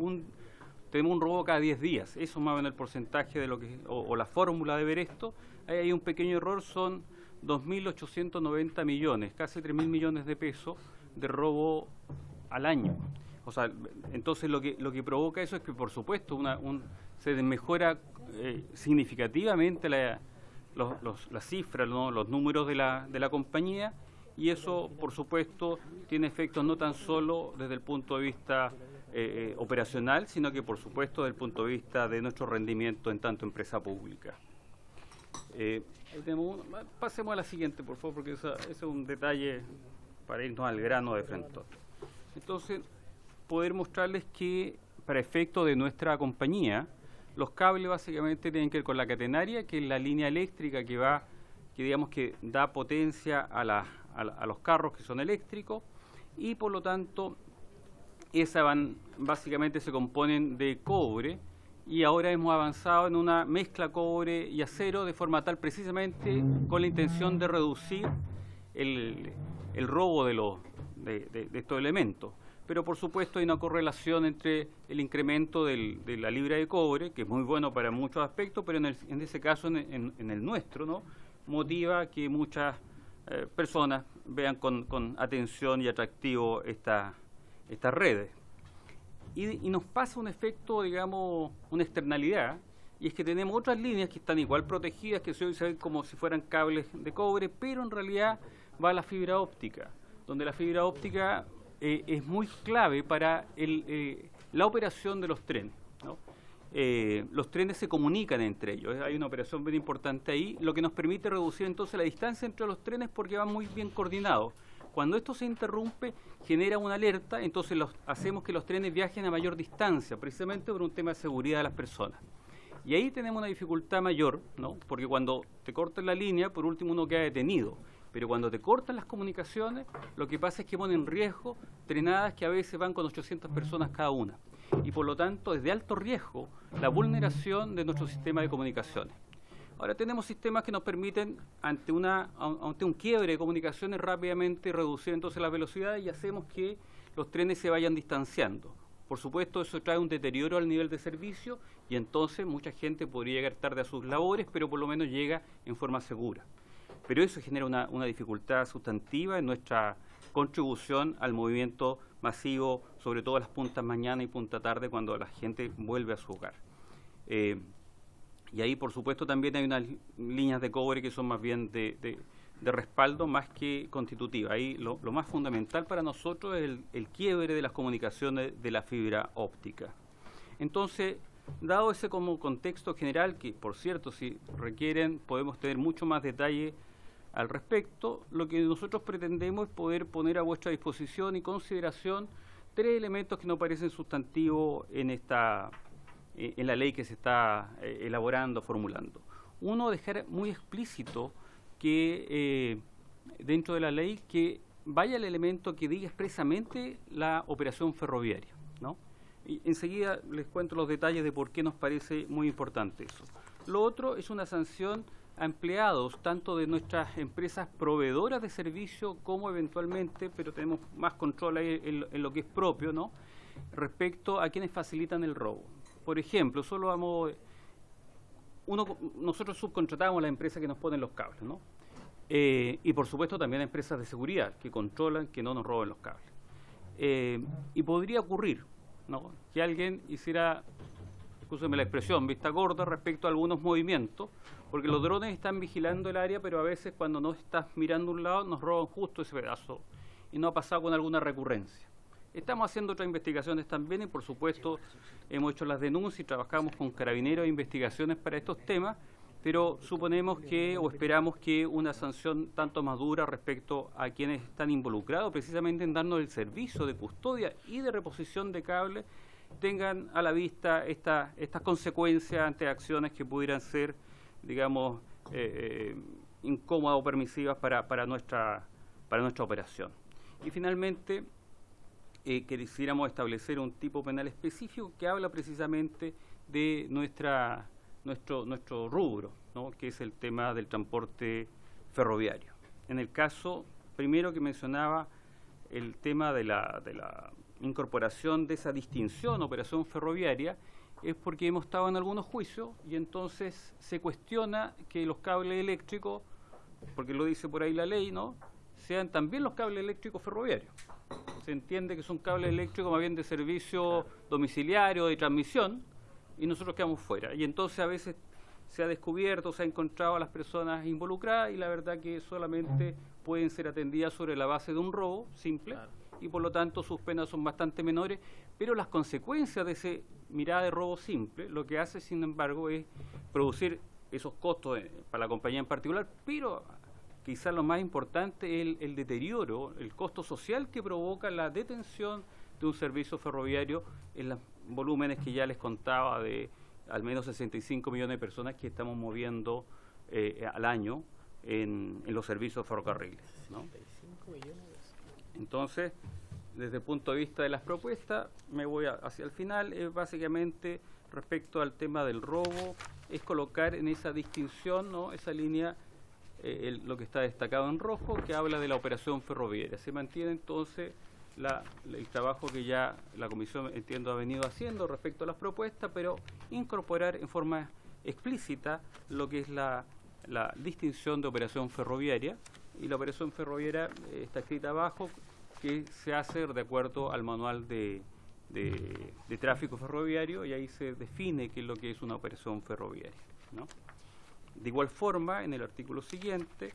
Speaker 11: tenemos un robo cada 10 días. Eso es más o menos el porcentaje de lo que o la fórmula de ver esto. Ahí hay un pequeño error, son 2.890 millones, casi 3.000 millones de pesos de robo al año. O sea, entonces lo que provoca eso es que, por supuesto, se mejora significativamente las cifras, ¿no?, los números de la compañía, y eso, por supuesto, tiene efectos no tan solo desde el punto de vista operacional, sino que, por supuesto, desde el punto de vista de nuestro rendimiento en tanto empresa pública. Pasemos a la siguiente, por favor, porque ese es un detalle para irnos al grano de frente. Entonces, poder mostrarles que, para efecto de nuestra compañía, los cables básicamente tienen que ver con la catenaria, que es la línea eléctrica que digamos que da potencia a los carros que son eléctricos, y por lo tanto básicamente se componen de cobre, y ahora hemos avanzado en una mezcla cobre y acero de forma tal, precisamente con la intención de reducir el robo de estos elementos. Pero por supuesto hay una correlación entre el incremento de la libra de cobre, que es muy bueno para muchos aspectos, pero en ese caso, en el nuestro, ¿no?, motiva que muchas personas vean con atención y atractivo estas redes. Y nos pasa un efecto, digamos, una externalidad, y es que tenemos otras líneas que están igual protegidas, que se ven como si fueran cables de cobre, pero en realidad va a la fibra óptica, donde la fibra óptica es muy clave para la operación de los trenes, ¿no? Los trenes se comunican entre ellos, hay una operación bien importante ahí, lo que nos permite reducir entonces la distancia entre los trenes porque van muy bien coordinados. Cuando esto se interrumpe, genera una alerta, entonces hacemos que los trenes viajen a mayor distancia, precisamente por un tema de seguridad de las personas. Y ahí tenemos una dificultad mayor, ¿no?, porque cuando te cortan la línea, por último uno queda detenido. Pero cuando te cortan las comunicaciones, lo que pasa es que ponen en riesgo trenadas que a veces van con 800 personas cada una. Y por lo tanto es de alto riesgo la vulneración de nuestro sistema de comunicaciones. Ahora tenemos sistemas que nos permiten, ante un quiebre de comunicaciones, rápidamente reducir entonces la velocidad y hacemos que los trenes se vayan distanciando. Por supuesto, eso trae un deterioro al nivel de servicio y entonces mucha gente podría llegar tarde a sus labores, pero por lo menos llega en forma segura. Pero eso genera una dificultad sustantiva en nuestra contribución al movimiento masivo, sobre todo a las puntas mañana y punta tarde, cuando la gente vuelve a su hogar. Y ahí, por supuesto, también hay unas líneas de cobre que son más bien de respaldo más que constitutiva. Ahí lo más fundamental para nosotros es el quiebre de las comunicaciones de la fibra óptica. Entonces, dado ese como contexto general, que por cierto, si requieren, podemos tener mucho más detalle al respecto, lo que nosotros pretendemos es poder poner a vuestra disposición y consideración 3 elementos que nos parecen sustantivos en la ley que se está elaborando, formulando. Uno, dejar muy explícito que dentro de la ley que vaya el elemento que diga expresamente la operación ferroviaria, ¿no? Y enseguida les cuento los detalles de por qué nos parece muy importante eso. Lo otro es una sanción a empleados, tanto de nuestras empresas proveedoras de servicio como eventualmente, pero tenemos más control ahí en lo que es propio, ¿no?, respecto a quienes facilitan el robo. Por ejemplo, nosotros subcontratamos a la empresa que nos ponen los cables, ¿no? Y por supuesto también a empresas de seguridad que controlan que no nos roben los cables. Y podría ocurrir, ¿no?, que alguien hiciera, escúcheme la expresión, vista gorda respecto a algunos movimientos, porque los drones están vigilando el área, pero a veces cuando no estás mirando un lado nos roban justo ese pedazo y no ha pasado con alguna recurrencia. Estamos haciendo otras investigaciones también y por supuesto hemos hecho las denuncias y trabajamos con carabineros de investigaciones para estos temas, pero suponemos que o esperamos que una sanción tanto más dura respecto a quienes están involucrados precisamente en darnos el servicio de custodia y de reposición de cable tengan a la vista estas consecuencias ante acciones que pudieran ser, digamos, incómodas o permisivas para nuestra operación. Y finalmente, quisiéramos establecer un tipo penal específico que habla precisamente de nuestro rubro, ¿no?, que es el tema del transporte ferroviario. En el caso, primero que mencionaba, el tema de la incorporación de esa distinción operación ferroviaria, es porque hemos estado en algunos juicios y entonces se cuestiona que los cables eléctricos, porque lo dice por ahí la ley, ¿no?, sean también los cables eléctricos ferroviarios. Se entiende que son cables eléctricos más bien de servicio domiciliario, de transmisión, y nosotros quedamos fuera. Y entonces a veces se ha descubierto, se ha encontrado a las personas involucradas y la verdad que solamente pueden ser atendidas sobre la base de un robo simple, claro, y por lo tanto sus penas son bastante menores, pero las consecuencias de ese mirada de robo simple lo que hace, sin embargo, es producir esos costos para la compañía en particular, pero quizás lo más importante es el deterioro, el costo social que provoca la detención de un servicio ferroviario en los volúmenes que ya les contaba de al menos 65 millones de personas que estamos moviendo al año en los servicios ferrocarriles, ¿no? 65 millones. Entonces, desde el punto de vista de las propuestas, me voy hacia el final, básicamente respecto al tema del robo, es colocar en esa distinción, ¿no?, esa línea, lo que está destacado en rojo, que habla de la operación ferroviaria. Se mantiene entonces el trabajo que ya la Comisión, entiendo, ha venido haciendo respecto a las propuestas, pero incorporar en forma explícita lo que es la distinción de operación ferroviaria, y la operación ferroviaria está escrita abajo, que se hace de acuerdo al manual de tráfico ferroviario, y ahí se define qué es lo que es una operación ferroviaria, ¿no? De igual forma, en el artículo siguiente,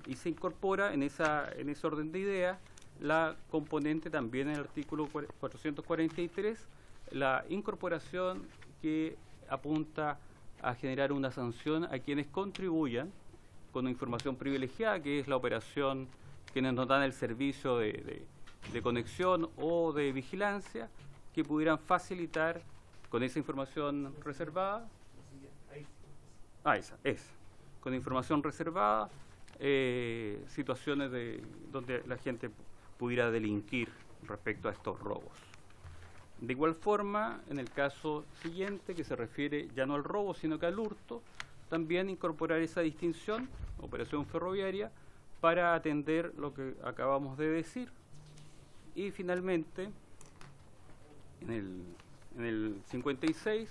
Speaker 11: y se incorpora en ese orden de ideas la componente también en el artículo 443, la incorporación que apunta a generar una sanción a quienes contribuyan con información privilegiada, que es la operación, quienes nos dan el servicio de conexión o de vigilancia, que pudieran facilitar con esa información reservada, con información reservada, situaciones donde la gente pudiera delinquir respecto a estos robos. De igual forma, en el caso siguiente, que se refiere ya no al robo, sino que al hurto, también incorporar esa distinción, operación ferroviaria, para atender lo que acabamos de decir. Y finalmente, en el 56,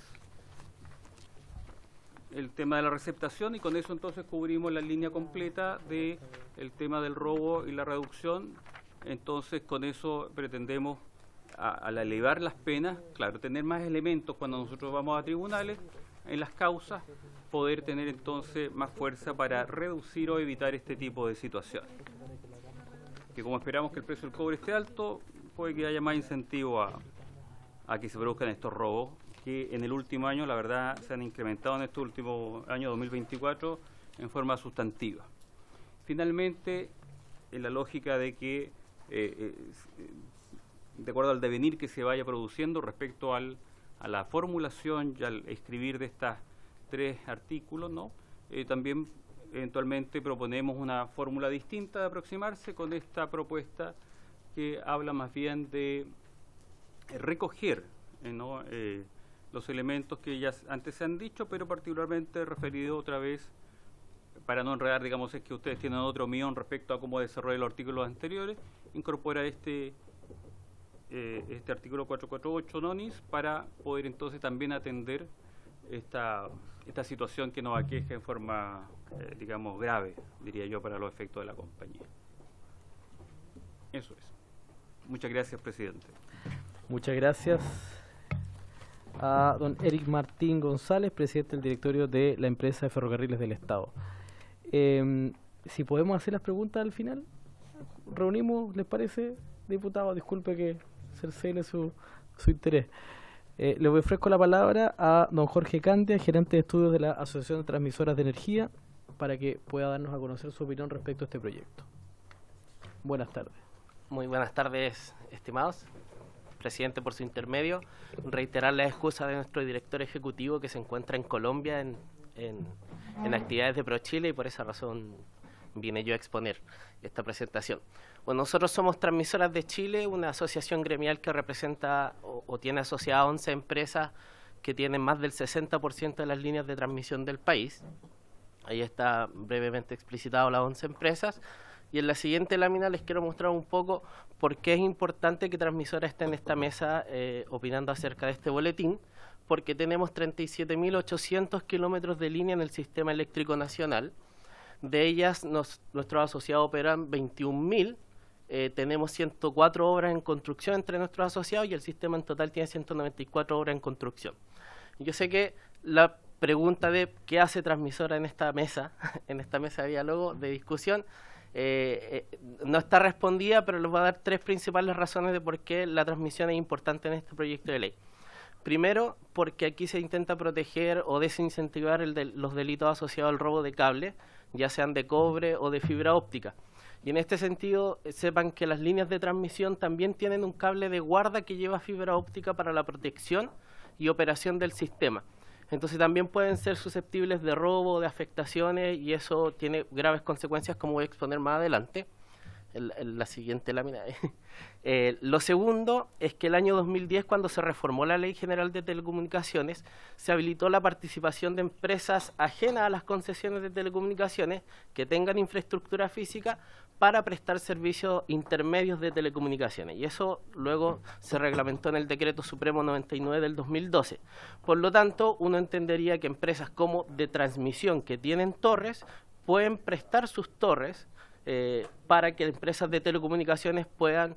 Speaker 11: el tema de la receptación, y con eso entonces cubrimos la línea completa del tema del robo y la reducción. Entonces con eso pretendemos, al elevar las penas, claro, tener más elementos cuando nosotros vamos a tribunales en las causas, poder tener entonces más fuerza para reducir o evitar este tipo de situaciones. Que como esperamos que el precio del cobre esté alto, puede que haya más incentivo a que se produzcan estos robos, que en el último año, la verdad, se han incrementado en este último año 2024 en forma sustantiva. Finalmente, en la lógica de que, de acuerdo al devenir que se vaya produciendo respecto a la formulación y al escribir de estas 3 artículos, ¿no? También eventualmente proponemos una fórmula distinta de aproximarse con esta propuesta que habla más bien de recoger los elementos que ya antes se han dicho, pero particularmente referido otra vez, para no enredar, digamos, es que ustedes tienen otro opinión respecto a cómo desarrollar los artículos anteriores, incorpora este artículo 448 nonis para poder entonces también atender esta situación que nos aqueja en forma, digamos, grave, diría yo, para los efectos de la compañía. Eso es. Muchas gracias, presidente.
Speaker 1: Muchas gracias a don Eric Martín González, presidente del directorio de la empresa de Ferrocarriles del Estado. Si podemos hacer las preguntas al final, reunimos, ¿les parece, diputado? Disculpe que cercene su interés. Le ofrezco la palabra a don Jorge Candia, gerente de estudios de la Asociación de Transmisoras de Energía, para que pueda darnos a conocer su opinión respecto a este proyecto. Buenas tardes.
Speaker 12: Muy buenas tardes, estimados. Presidente, por su intermedio, reiterar la excusa de nuestro director ejecutivo que se encuentra en Colombia en actividades de ProChile, y por esa razón vine yo a exponer esta presentación. Bueno, nosotros somos Transmisoras de Chile, una asociación gremial que representa o tiene asociadas 11 empresas que tienen más del 60% de las líneas de transmisión del país. Ahí está brevemente explicitado las 11 empresas. Y en la siguiente lámina les quiero mostrar un poco por qué es importante que Transmisora esté en esta mesa opinando acerca de este boletín, porque tenemos 37.800 kilómetros de línea en el sistema eléctrico nacional. De ellas, nuestros asociados operan 21.000. Tenemos 104 obras en construcción entre nuestros asociados y el sistema en total tiene 194 obras en construcción. Yo sé que la pregunta de qué hace Transmisora en esta mesa de diálogo, de discusión, no está respondida, pero les voy a dar 3 principales razones de por qué la transmisión es importante en este proyecto de ley. Primero, porque aquí se intenta proteger o desincentivar los delitos asociados al robo de cable, ya sean de cobre o de fibra óptica. Y en este sentido, sepan que las líneas de transmisión también tienen un cable de guarda que lleva fibra óptica para la protección y operación del sistema. Entonces también pueden ser susceptibles de robo, de afectaciones, y eso tiene graves consecuencias, como voy a exponer más adelante en la siguiente lámina. Lo segundo es que el año 2010, cuando se reformó la Ley General de Telecomunicaciones, se habilitó la participación de empresas ajenas a las concesiones de telecomunicaciones que tengan infraestructura física para prestar servicios intermedios de telecomunicaciones, y eso luego se reglamentó en el Decreto Supremo 99 del 2012. Por lo tanto, uno entendería que empresas como de transmisión que tienen torres pueden prestar sus torres para que empresas de telecomunicaciones puedan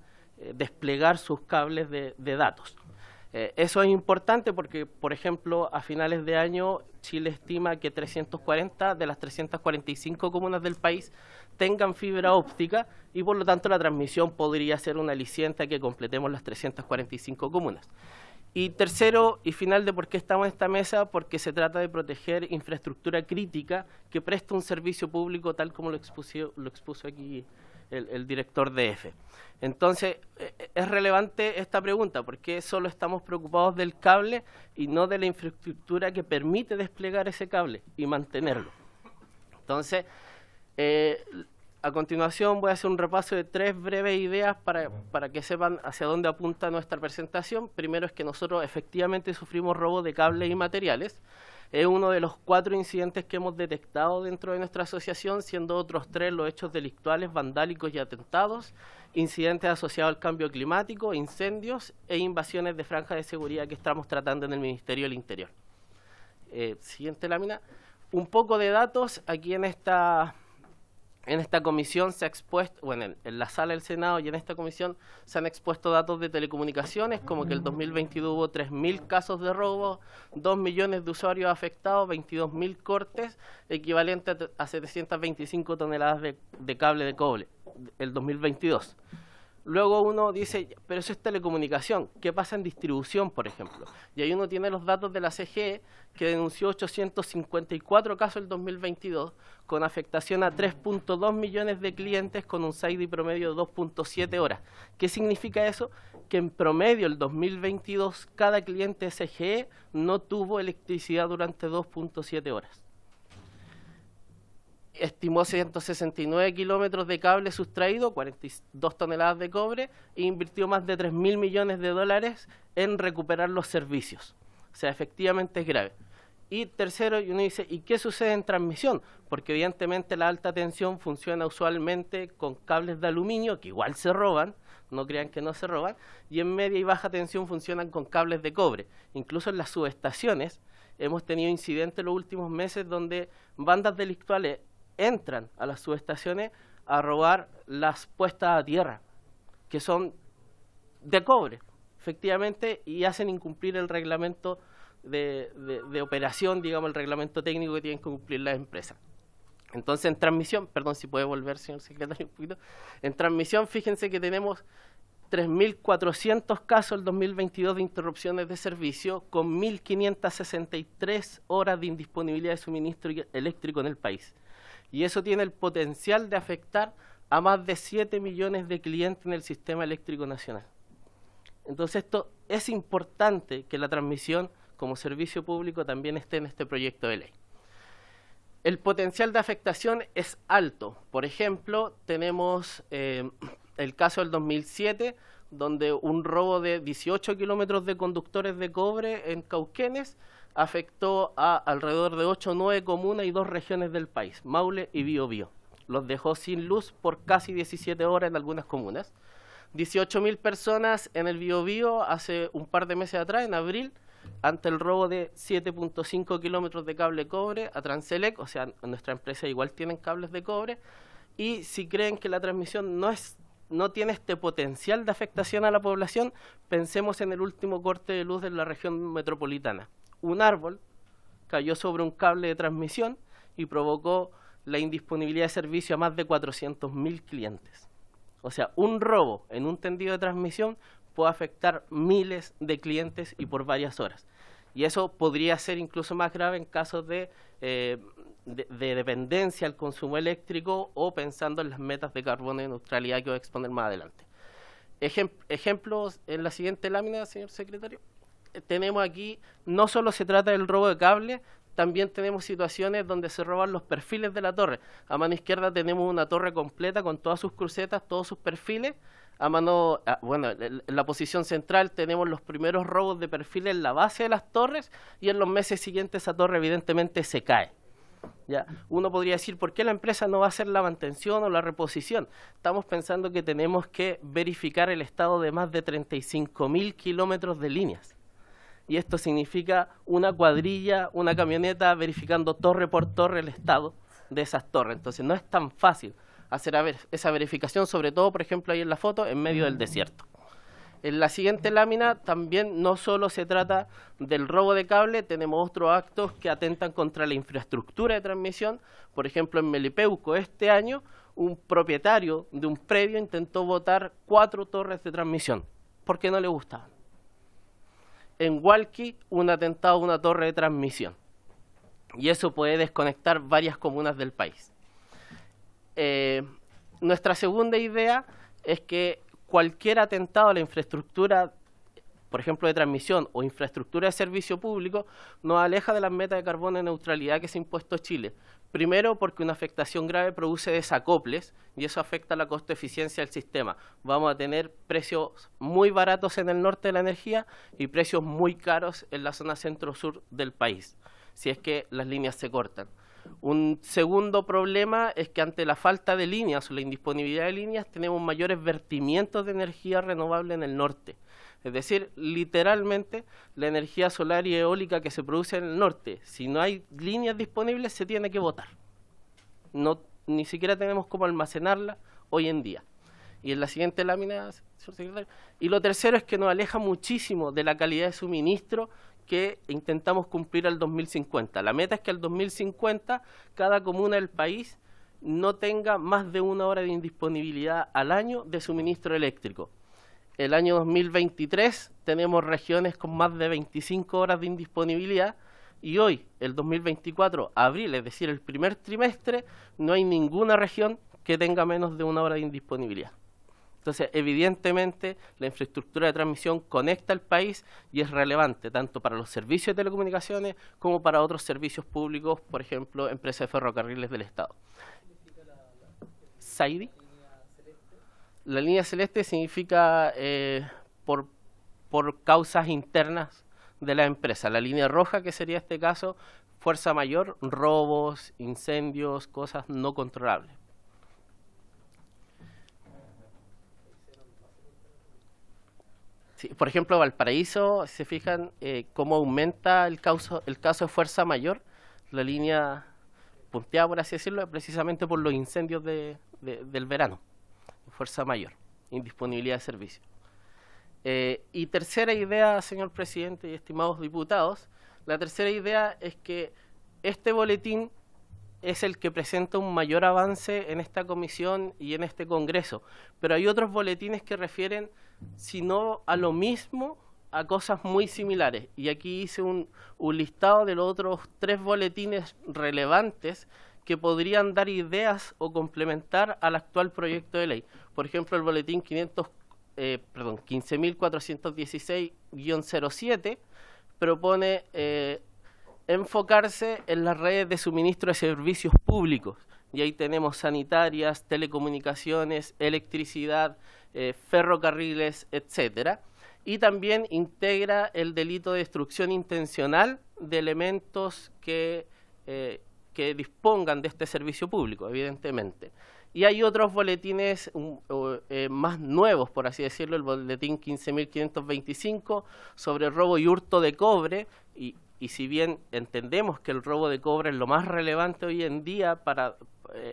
Speaker 12: desplegar sus cables de datos. Eso es importante porque, por ejemplo, a finales de año Chile estima que 340 de las 345 comunas del país tengan fibra óptica, y por lo tanto la transmisión podría ser una aliciente a que completemos las 345 comunas. Y tercero y final de por qué estamos en esta mesa, porque se trata de proteger infraestructura crítica que presta un servicio público, tal como lo expuso aquí el director de EFE. Entonces, es relevante esta pregunta, porque solo estamos preocupados del cable y no de la infraestructura que permite desplegar ese cable y mantenerlo. Entonces, a continuación voy a hacer un repaso de 3 breves ideas para que sepan hacia dónde apunta nuestra presentación. Primero es que nosotros efectivamente sufrimos robo de cables y materiales. Es uno de los 4 incidentes que hemos detectado dentro de nuestra asociación, siendo otros 3 los hechos delictuales, vandálicos y atentados, incidentes asociados al cambio climático, incendios e invasiones de franja de seguridad que estamos tratando en el Ministerio del Interior. Siguiente lámina. Un poco de datos. Aquí en esta comisión se ha expuesto, bueno, en la sala del Senado y en esta comisión se han expuesto datos de telecomunicaciones, como que el 2022 hubo 3.000 casos de robo, 2 millones de usuarios afectados, 22.000 cortes, equivalente a 725 toneladas de cable de cobre, el 2022. Luego uno dice, pero eso es telecomunicación, ¿qué pasa en distribución, por ejemplo? Y ahí uno tiene los datos de la CGE, que denunció 854 casos el 2022, con afectación a 3.2 millones de clientes con un SAIDI promedio de 2.7 horas. ¿Qué significa eso? Que en promedio el 2022 cada cliente CGE no tuvo electricidad durante 2.7 horas. estimó 169 kilómetros de cable sustraído, 42 toneladas de cobre, e invirtió más de 3.000 millones de dólares en recuperar los servicios. O sea, efectivamente es grave. Y tercero, uno dice, ¿y qué sucede en transmisión? Porque evidentemente la alta tensión funciona usualmente con cables de aluminio, que igual se roban, no crean que no se roban, y en media y baja tensión funcionan con cables de cobre. Incluso en las subestaciones hemos tenido incidentes en los últimos meses donde bandas delictuales entran a las subestaciones a robar las puestas a tierra, que son de cobre, efectivamente, y hacen incumplir el reglamento de operación, digamos, el reglamento técnico que tienen que cumplir las empresas. Entonces, en transmisión, perdón, si puede volver, señor secretario, un poquito. En transmisión, fíjense que tenemos 3.400 casos el 2022 de interrupciones de servicio, con 1.563 horas de indisponibilidad de suministro eléctrico en el país. Y eso tiene el potencial de afectar a más de 7 millones de clientes en el sistema eléctrico nacional. Entonces, esto es importante que la transmisión como servicio público también esté en este proyecto de ley. El potencial de afectación es alto. Por ejemplo, tenemos el caso del 2007, donde un robo de 18 kilómetros de conductores de cobre en Cauquenes afectó a alrededor de 8 o 9 comunas y 2 regiones del país, Maule y Biobío. Los dejó sin luz por casi 17 horas en algunas comunas. 18.000 personas en el Biobío hace un par de meses atrás, en abril, ante el robo de 7.5 kilómetros de cable cobre a Transelec, o sea, nuestra empresa igual tienen cables de cobre, y si creen que la transmisión no tiene este potencial de afectación a la población, pensemos en el último corte de luz de la región metropolitana. Un árbol cayó sobre un cable de transmisión y provocó la indisponibilidad de servicio a más de 400.000 clientes. O sea, un robo en un tendido de transmisión puede afectar miles de clientes y por varias horas. Y eso podría ser incluso más grave en casos de dependencia al consumo eléctrico o pensando en las metas de carbono y neutralidad que voy a exponer más adelante. Ejemplos en la siguiente lámina, señor secretario. Tenemos aquí, no solo se trata del robo de cable, también tenemos situaciones donde se roban los perfiles de la torre. A mano izquierda tenemos una torre completa con todas sus crucetas, todos sus perfiles. En la posición central tenemos los primeros robos de perfiles en la base de las torres y en los meses siguientes esa torre evidentemente se cae. ¿Ya? Uno podría decir, ¿por qué la empresa no va a hacer la mantención o la reposición? Estamos pensando que tenemos que verificar el estado de más de 35.000 kilómetros de líneas. Y esto significa una cuadrilla, una camioneta verificando torre por torre el estado de esas torres. Entonces no es tan fácil hacer esa verificación, sobre todo, por ejemplo, ahí en la foto, en medio del desierto. En la siguiente lámina también no solo se trata del robo de cable, tenemos otros actos que atentan contra la infraestructura de transmisión. Por ejemplo, en Melipeuco este año, un propietario de un predio intentó botar 4 torres de transmisión porque no le gustaban. En Hualqui, un atentado a una torre de transmisión. Y eso puede desconectar varias comunas del país. Nuestra segunda idea es que cualquier atentado a la infraestructura, por ejemplo, de transmisión o infraestructura de servicio público, nos aleja de las metas de carbono y neutralidad que se ha impuesto Chile. Primero, porque una afectación grave produce desacoples y eso afecta la costo-eficiencia del sistema. Vamos a tener precios muy baratos en el norte de la energía y precios muy caros en la zona centro-sur del país, si es que las líneas se cortan. Un segundo problema es que ante la falta de líneas o la indisponibilidad de líneas tenemos mayores vertimientos de energía renovable en el norte. Es decir, literalmente la energía solar y eólica que se produce en el norte, si no hay líneas disponibles, se tiene que botar. Ni siquiera tenemos cómo almacenarla hoy en día. Y en la siguiente lámina, señor secretario. Y lo tercero es que nos aleja muchísimo de la calidad de suministro que intentamos cumplir al 2050. La meta es que al 2050 cada comuna del país no tenga más de 1 hora de indisponibilidad al año de suministro eléctrico. El año 2023 tenemos regiones con más de 25 horas de indisponibilidad y hoy, el 2024, abril, es decir, el primer trimestre, no hay ninguna región que tenga menos de 1 hora de indisponibilidad. Entonces, evidentemente, la infraestructura de transmisión conecta al país y es relevante tanto para los servicios de telecomunicaciones como para otros servicios públicos, por ejemplo, empresas de ferrocarriles del Estado. ¿SAIDI? La línea celeste significa por causas internas de la empresa. La línea roja, que sería este caso, fuerza mayor, robos, incendios, cosas no controlables. Sí, por ejemplo, Valparaíso, se fijan cómo aumenta el caso de fuerza mayor, la línea punteada, por así decirlo, precisamente por los incendios del verano. Fuerza mayor, indisponibilidad de servicio. Y tercera idea, señor presidente y estimados diputados, la tercera idea es que este boletín es el que presenta un mayor avance en esta comisión y en este congreso, pero hay otros boletines que refieren, si no a lo mismo, a cosas muy similares. Y aquí hice un listado de los otros 3 boletines relevantes que podrían dar ideas o complementar al actual proyecto de ley. Por ejemplo, el boletín 15.416-07 propone enfocarse en las redes de suministro de servicios públicos. Y ahí tenemos sanitarias, telecomunicaciones, electricidad, ferrocarriles, etcétera. Y también integra el delito de destrucción intencional de elementos que dispongan de este servicio público, evidentemente. Y hay otros boletines más nuevos, por así decirlo, el boletín 15.525 sobre robo y hurto de cobre, y si bien entendemos que el robo de cobre es lo más relevante hoy en día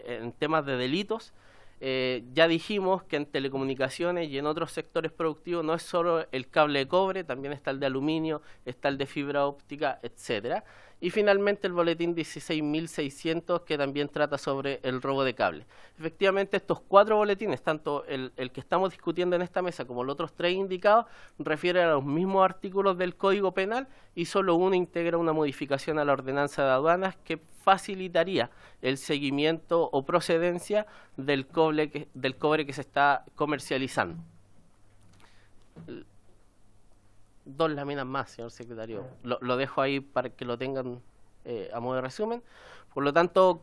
Speaker 12: en temas de delitos, ya dijimos que en telecomunicaciones y en otros sectores productivos no es solo el cable de cobre, también está el de aluminio, está el de fibra óptica, etcétera. Y finalmente el boletín 16.600, que también trata sobre el robo de cable. Efectivamente, estos 4 boletines, tanto el que estamos discutiendo en esta mesa como los otros 3 indicados, refieren a los mismos artículos del Código Penal y solo uno integra una modificación a la ordenanza de aduanas que facilitaría el seguimiento o procedencia del cobre que se está comercializando. 2 láminas más, señor secretario. Lo dejo ahí para que lo tengan a modo de resumen. Por lo tanto,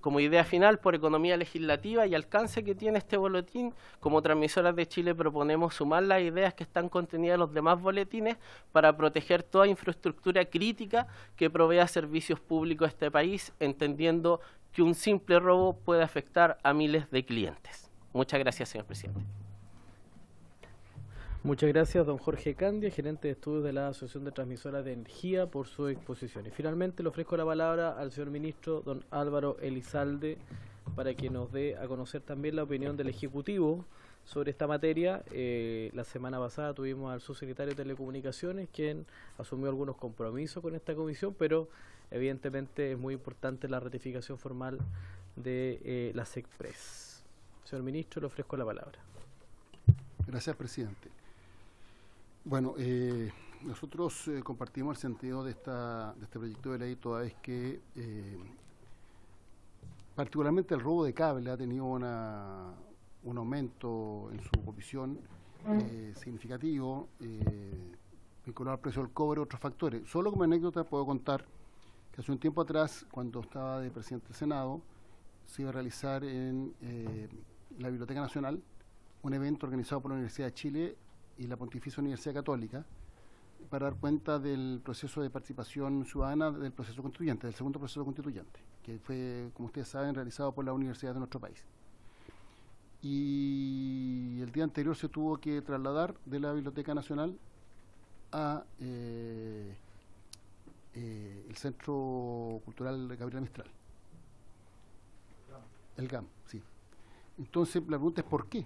Speaker 12: como idea final, por economía legislativa y alcance que tiene este boletín, como Transmisoras de Chile proponemos sumar las ideas que están contenidas en los demás boletines para proteger toda infraestructura crítica que provea servicios públicos a este país, entendiendo que un simple robo puede afectar a miles de clientes. Muchas gracias, señor presidente.
Speaker 1: Muchas gracias, don Jorge Candia, gerente de estudios de la Asociación de Transmisoras de Energía, por su exposición. Y finalmente le ofrezco la palabra al señor ministro, don Álvaro Elizalde, para que nos dé a conocer también la opinión del Ejecutivo sobre esta materia. La semana pasada tuvimos al subsecretario de Telecomunicaciones, quien asumió algunos compromisos con esta comisión, pero evidentemente es muy importante la ratificación formal de la SECPRES. Señor ministro, le ofrezco la palabra.
Speaker 10: Gracias, presidente. Bueno, nosotros compartimos el sentido de este proyecto de ley, toda vez que particularmente el robo de cable ha tenido un aumento en su posición significativo, vinculado al precio del cobre y otros factores. Solo como anécdota puedo contar que hace un tiempo atrás, cuando estaba de presidente del Senado, se iba a realizar en la Biblioteca Nacional un evento organizado por la Universidad de Chile y la Pontificia Universidad Católica para dar cuenta del proceso de participación ciudadana del proceso constituyente, del segundo proceso constituyente, que fue, como ustedes saben, realizado por la universidad de nuestro país. Y el día anterior se tuvo que trasladar de la Biblioteca Nacional a el Centro Cultural Gabriela Mistral. El GAM, sí. Entonces la pregunta es ¿por qué?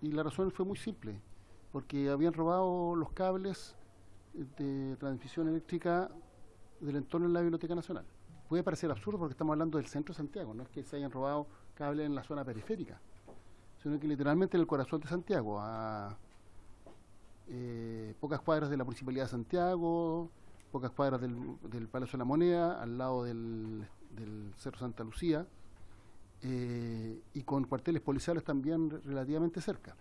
Speaker 10: Y la razón fue muy simple, porque habían robado los cables de transmisión eléctrica del entorno de la Biblioteca Nacional. Puede parecer absurdo porque estamos hablando del centro de Santiago, no es que se hayan robado cables en la zona periférica, sino que literalmente en el corazón de Santiago, a pocas cuadras de la Municipalidad de Santiago, pocas cuadras del Palacio de la Moneda, al lado del Cerro Santa Lucía, y con cuarteles policiales también relativamente cerca.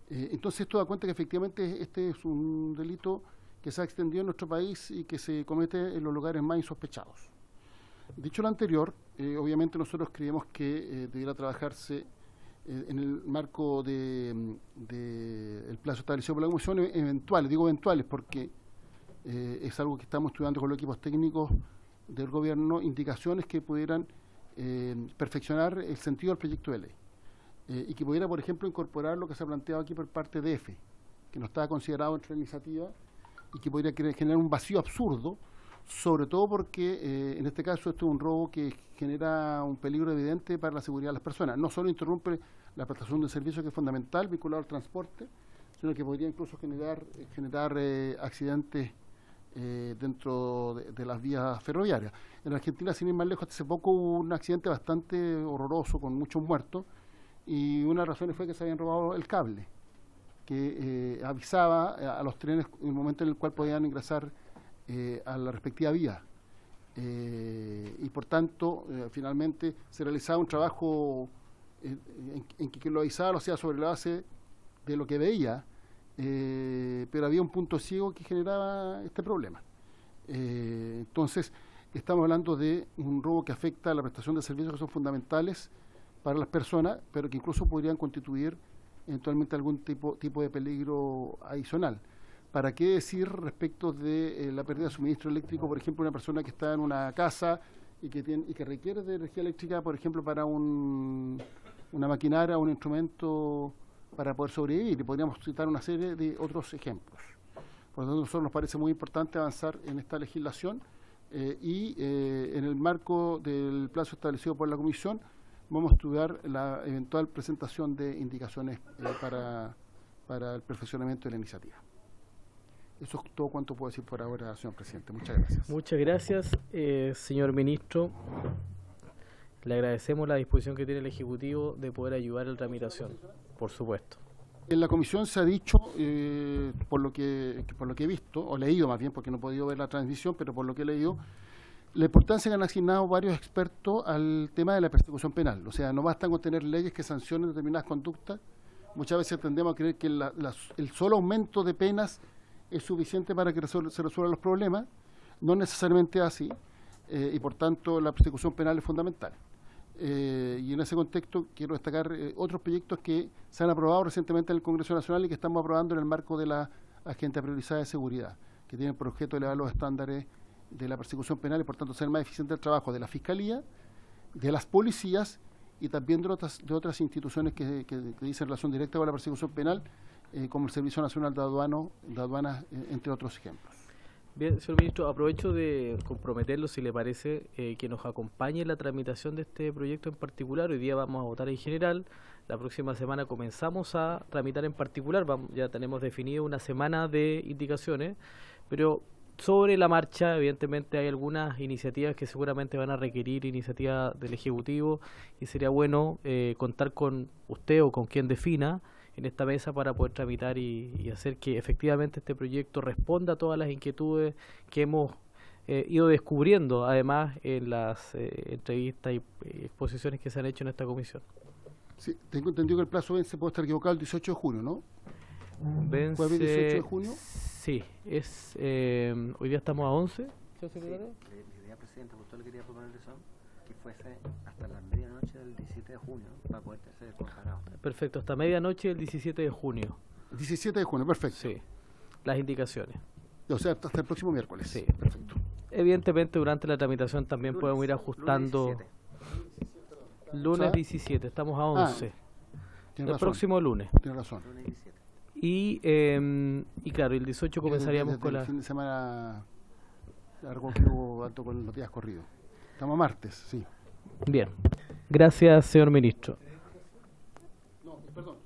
Speaker 10: Entonces esto da cuenta que efectivamente este es un delito que se ha extendido en nuestro país y que se comete en los lugares más insospechados. Dicho lo anterior, obviamente nosotros creemos que debiera trabajarse en el marco del plazo establecido por la Comisión, eventuales, digo eventuales porque es algo que estamos estudiando con los equipos técnicos del Gobierno, indicaciones que pudieran perfeccionar el sentido del proyecto de ley y que pudiera, por ejemplo, incorporar lo que se ha planteado aquí por parte de EFE, que no estaba considerado entre la iniciativa y que podría generar un vacío absurdo, sobre todo porque en este caso esto es un robo que genera un peligro evidente para la seguridad de las personas. No solo interrumpe la prestación de servicios, que es fundamental, vinculado al transporte, sino que podría incluso generar accidentes dentro de las vías ferroviarias. En Argentina, sin ir más lejos, hace poco hubo un accidente bastante horroroso con muchos muertos, y una de las razones fue que se habían robado el cable que avisaba a los trenes en el momento en el cual podían ingresar a la respectiva vía. Y por tanto, finalmente se realizaba un trabajo en que lo avisaba lo hacía sobre la base de lo que veía, pero había un punto ciego que generaba este problema. Entonces, estamos hablando de un robo que afecta a la prestación de servicios que son fundamentales para las personas, pero que incluso podrían constituir eventualmente algún tipo de peligro adicional. ¿Para qué decir respecto de la pérdida de suministro eléctrico, por ejemplo, una persona que está en una casa y que requiere de energía eléctrica, por ejemplo, para una maquinaria o un instrumento para poder sobrevivir? Y podríamos citar una serie de otros ejemplos. Por lo tanto, a nosotros nos parece muy importante avanzar en esta legislación en el marco del plazo establecido por la Comisión vamos a estudiar la eventual presentación de indicaciones para el perfeccionamiento de la iniciativa. Eso es todo cuanto puedo decir por ahora, señor presidente. Muchas gracias.
Speaker 1: Muchas gracias, señor ministro. Le agradecemos la disposición que tiene el Ejecutivo de poder ayudar en la tramitación, por supuesto.
Speaker 10: En la comisión se ha dicho, por lo que he visto, o leído más bien, porque no he podido ver la transmisión, pero por lo que he leído, la importancia que han asignado varios expertos al tema de la persecución penal. O sea, no basta con tener leyes que sancionen determinadas conductas. Muchas veces tendemos a creer que el solo aumento de penas es suficiente para que se resuelvan los problemas. No necesariamente así, y por tanto la persecución penal es fundamental. Y en ese contexto quiero destacar otros proyectos que se han aprobado recientemente en el Congreso Nacional y que estamos aprobando en el marco de la Agenda Priorizada de Seguridad, que tienen por objeto elevar los estándares de la persecución penal y por tanto ser más eficiente el trabajo de la Fiscalía, de las policías y también de otras instituciones que dicen relación directa con la persecución penal, como el Servicio Nacional de Aduanas, entre otros ejemplos.
Speaker 1: Bien, señor ministro, aprovecho de comprometerlo, si le parece, que nos acompañe en la tramitación de este proyecto en particular. Hoy día vamos a votar en general, la próxima semana comenzamos a tramitar en particular, ya tenemos definido una semana de indicaciones, pero sobre la marcha, evidentemente, hay algunas iniciativas que seguramente van a requerir iniciativa del Ejecutivo y sería bueno contar con usted o con quien defina en esta mesa para poder tramitar y hacer que efectivamente este proyecto responda a todas las inquietudes que hemos ido descubriendo, además en las entrevistas y exposiciones que se han hecho en esta comisión.
Speaker 10: Sí, tengo entendido que el plazo vence, puedo estar equivocado, el 18 de junio, ¿no?
Speaker 1: Vence,
Speaker 10: ¿Jueves 18 de junio?
Speaker 1: Sí, hoy día estamos a 11.
Speaker 2: Sí, la idea, presidente, justo le quería proponer eso, que fuese hasta la medianoche del 17 de junio para poder ser comparado.
Speaker 1: Perfecto, hasta medianoche del 17 de junio.
Speaker 10: 17 de junio, perfecto.
Speaker 1: Sí, las indicaciones.
Speaker 10: O sea, hasta el próximo miércoles.
Speaker 1: Sí,
Speaker 10: perfecto.
Speaker 1: Evidentemente, durante la tramitación también podemos ir ajustando. Lunes 17, estamos a 11. El próximo lunes.
Speaker 10: Tiene razón.
Speaker 2: Lunes 17.
Speaker 1: Y claro, el 18 comenzaríamos con
Speaker 10: el fin de semana largo que hubo alto con los días corridos. Estamos a martes, sí.
Speaker 1: Bien. Gracias, señor ministro.
Speaker 10: No, perdón.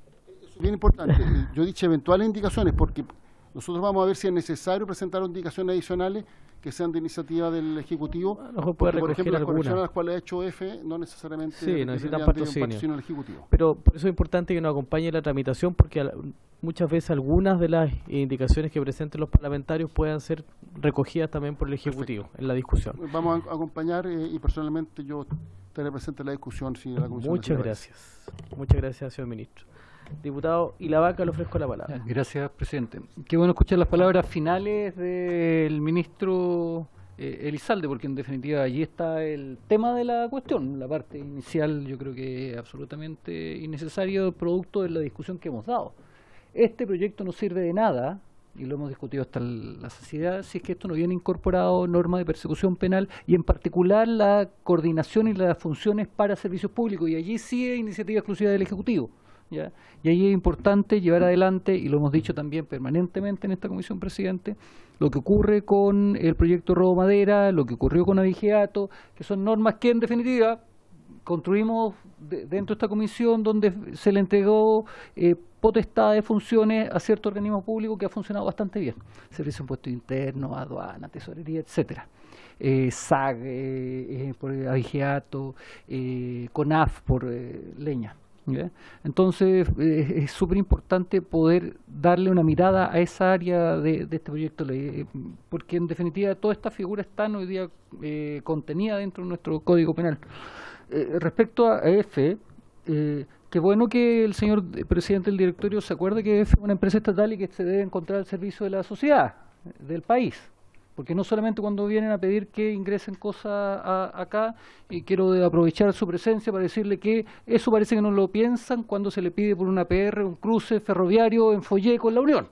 Speaker 10: Eso es bien importante. Yo he dicho eventuales indicaciones porque nosotros vamos a ver si es necesario presentar indicaciones adicionales que sean de iniciativa del Ejecutivo.
Speaker 1: A lo mejor puede
Speaker 10: porque, por ejemplo, las correcciones a las cuales ha hecho EFE no necesariamente
Speaker 1: necesitan
Speaker 10: un
Speaker 1: patrocinio
Speaker 10: del Ejecutivo.
Speaker 1: Pero por eso es importante que nos acompañe la tramitación porque muchas veces algunas de las indicaciones que presenten los parlamentarios puedan ser recogidas también por el Ejecutivo en la discusión.
Speaker 10: Vamos a acompañar y personalmente yo estaré presente en la discusión. Si la comisión
Speaker 1: Muchas gracias. Muchas gracias, señor ministro. Diputado Ilavaca, le ofrezco la palabra.
Speaker 8: Gracias, presidente. Qué bueno escuchar las palabras finales del ministro Elizalde, porque en definitiva allí está el tema de la cuestión. La parte inicial yo creo que es absolutamente innecesario, producto de la discusión que hemos dado. Este proyecto no sirve de nada, y lo hemos discutido hasta la saciedad, si es que esto no viene incorporado normas de persecución penal y en particular la coordinación y las funciones para servicios públicos, y allí sí es iniciativa exclusiva del Ejecutivo, ¿ya? Y ahí es importante llevar adelante, y lo hemos dicho también permanentemente en esta comisión, presidente, lo que ocurre con el proyecto Robo Madera, lo que ocurrió con Avigeato, que son normas que en definitiva construimos dentro de esta comisión donde se le entregó potestad de funciones a cierto organismo público que ha funcionado bastante bien. Servicio de Impuestos Internos, Aduana, Tesorería, etcétera. SAG por Avigeato, CONAF por Leña. ¿Ya? Entonces es súper importante poder darle una mirada a esa área de este proyecto de ley, porque en definitiva todas estas figuras están hoy día contenidas dentro de nuestro Código Penal. Respecto a EFE, qué bueno que el señor presidente del directorio se acuerde que EFE es una empresa estatal y que se debe encontrar al servicio de la sociedad, del país. Porque no solamente cuando vienen a pedir que ingresen cosas acá, y quiero aprovechar su presencia para decirle que eso parece que no lo piensan cuando se le pide por una PR, un cruce ferroviario en Folleco, en La Unión,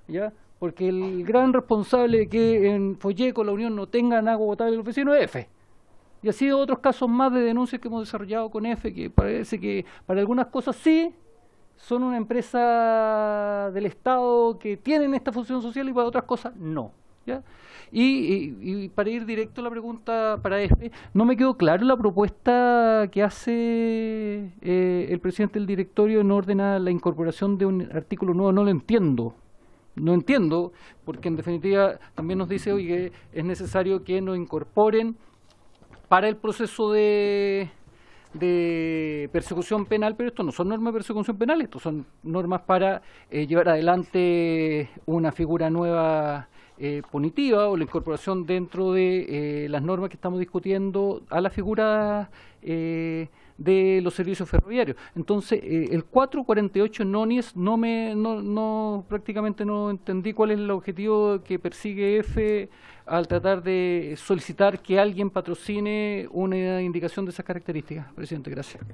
Speaker 8: ¿ya? Porque el gran responsable de que en Folleco, La Unión, no tengan agua potable en los vecinos es EFE. Y así otros casos más de denuncias que hemos desarrollado con EFE, que parece que para algunas cosas sí, son una empresa del Estado que tienen esta función social y para otras cosas no. ¿Ya? Y para ir directo a la pregunta para EFE, no me quedó claro la propuesta que hace el presidente del directorio en orden a la incorporación de un artículo nuevo. No lo entiendo. No entiendo, porque en definitiva también nos dice hoy que es necesario que nos incorporen para el proceso de persecución penal, pero esto no son normas de persecución penal, esto son normas para llevar adelante una figura nueva punitiva o la incorporación dentro de las normas que estamos discutiendo a la figura de los servicios ferroviarios. Entonces, el 448 NONIES prácticamente no entendí cuál es el objetivo que persigue EFE al tratar de solicitar que alguien patrocine una indicación de esas características. Presidente, gracias.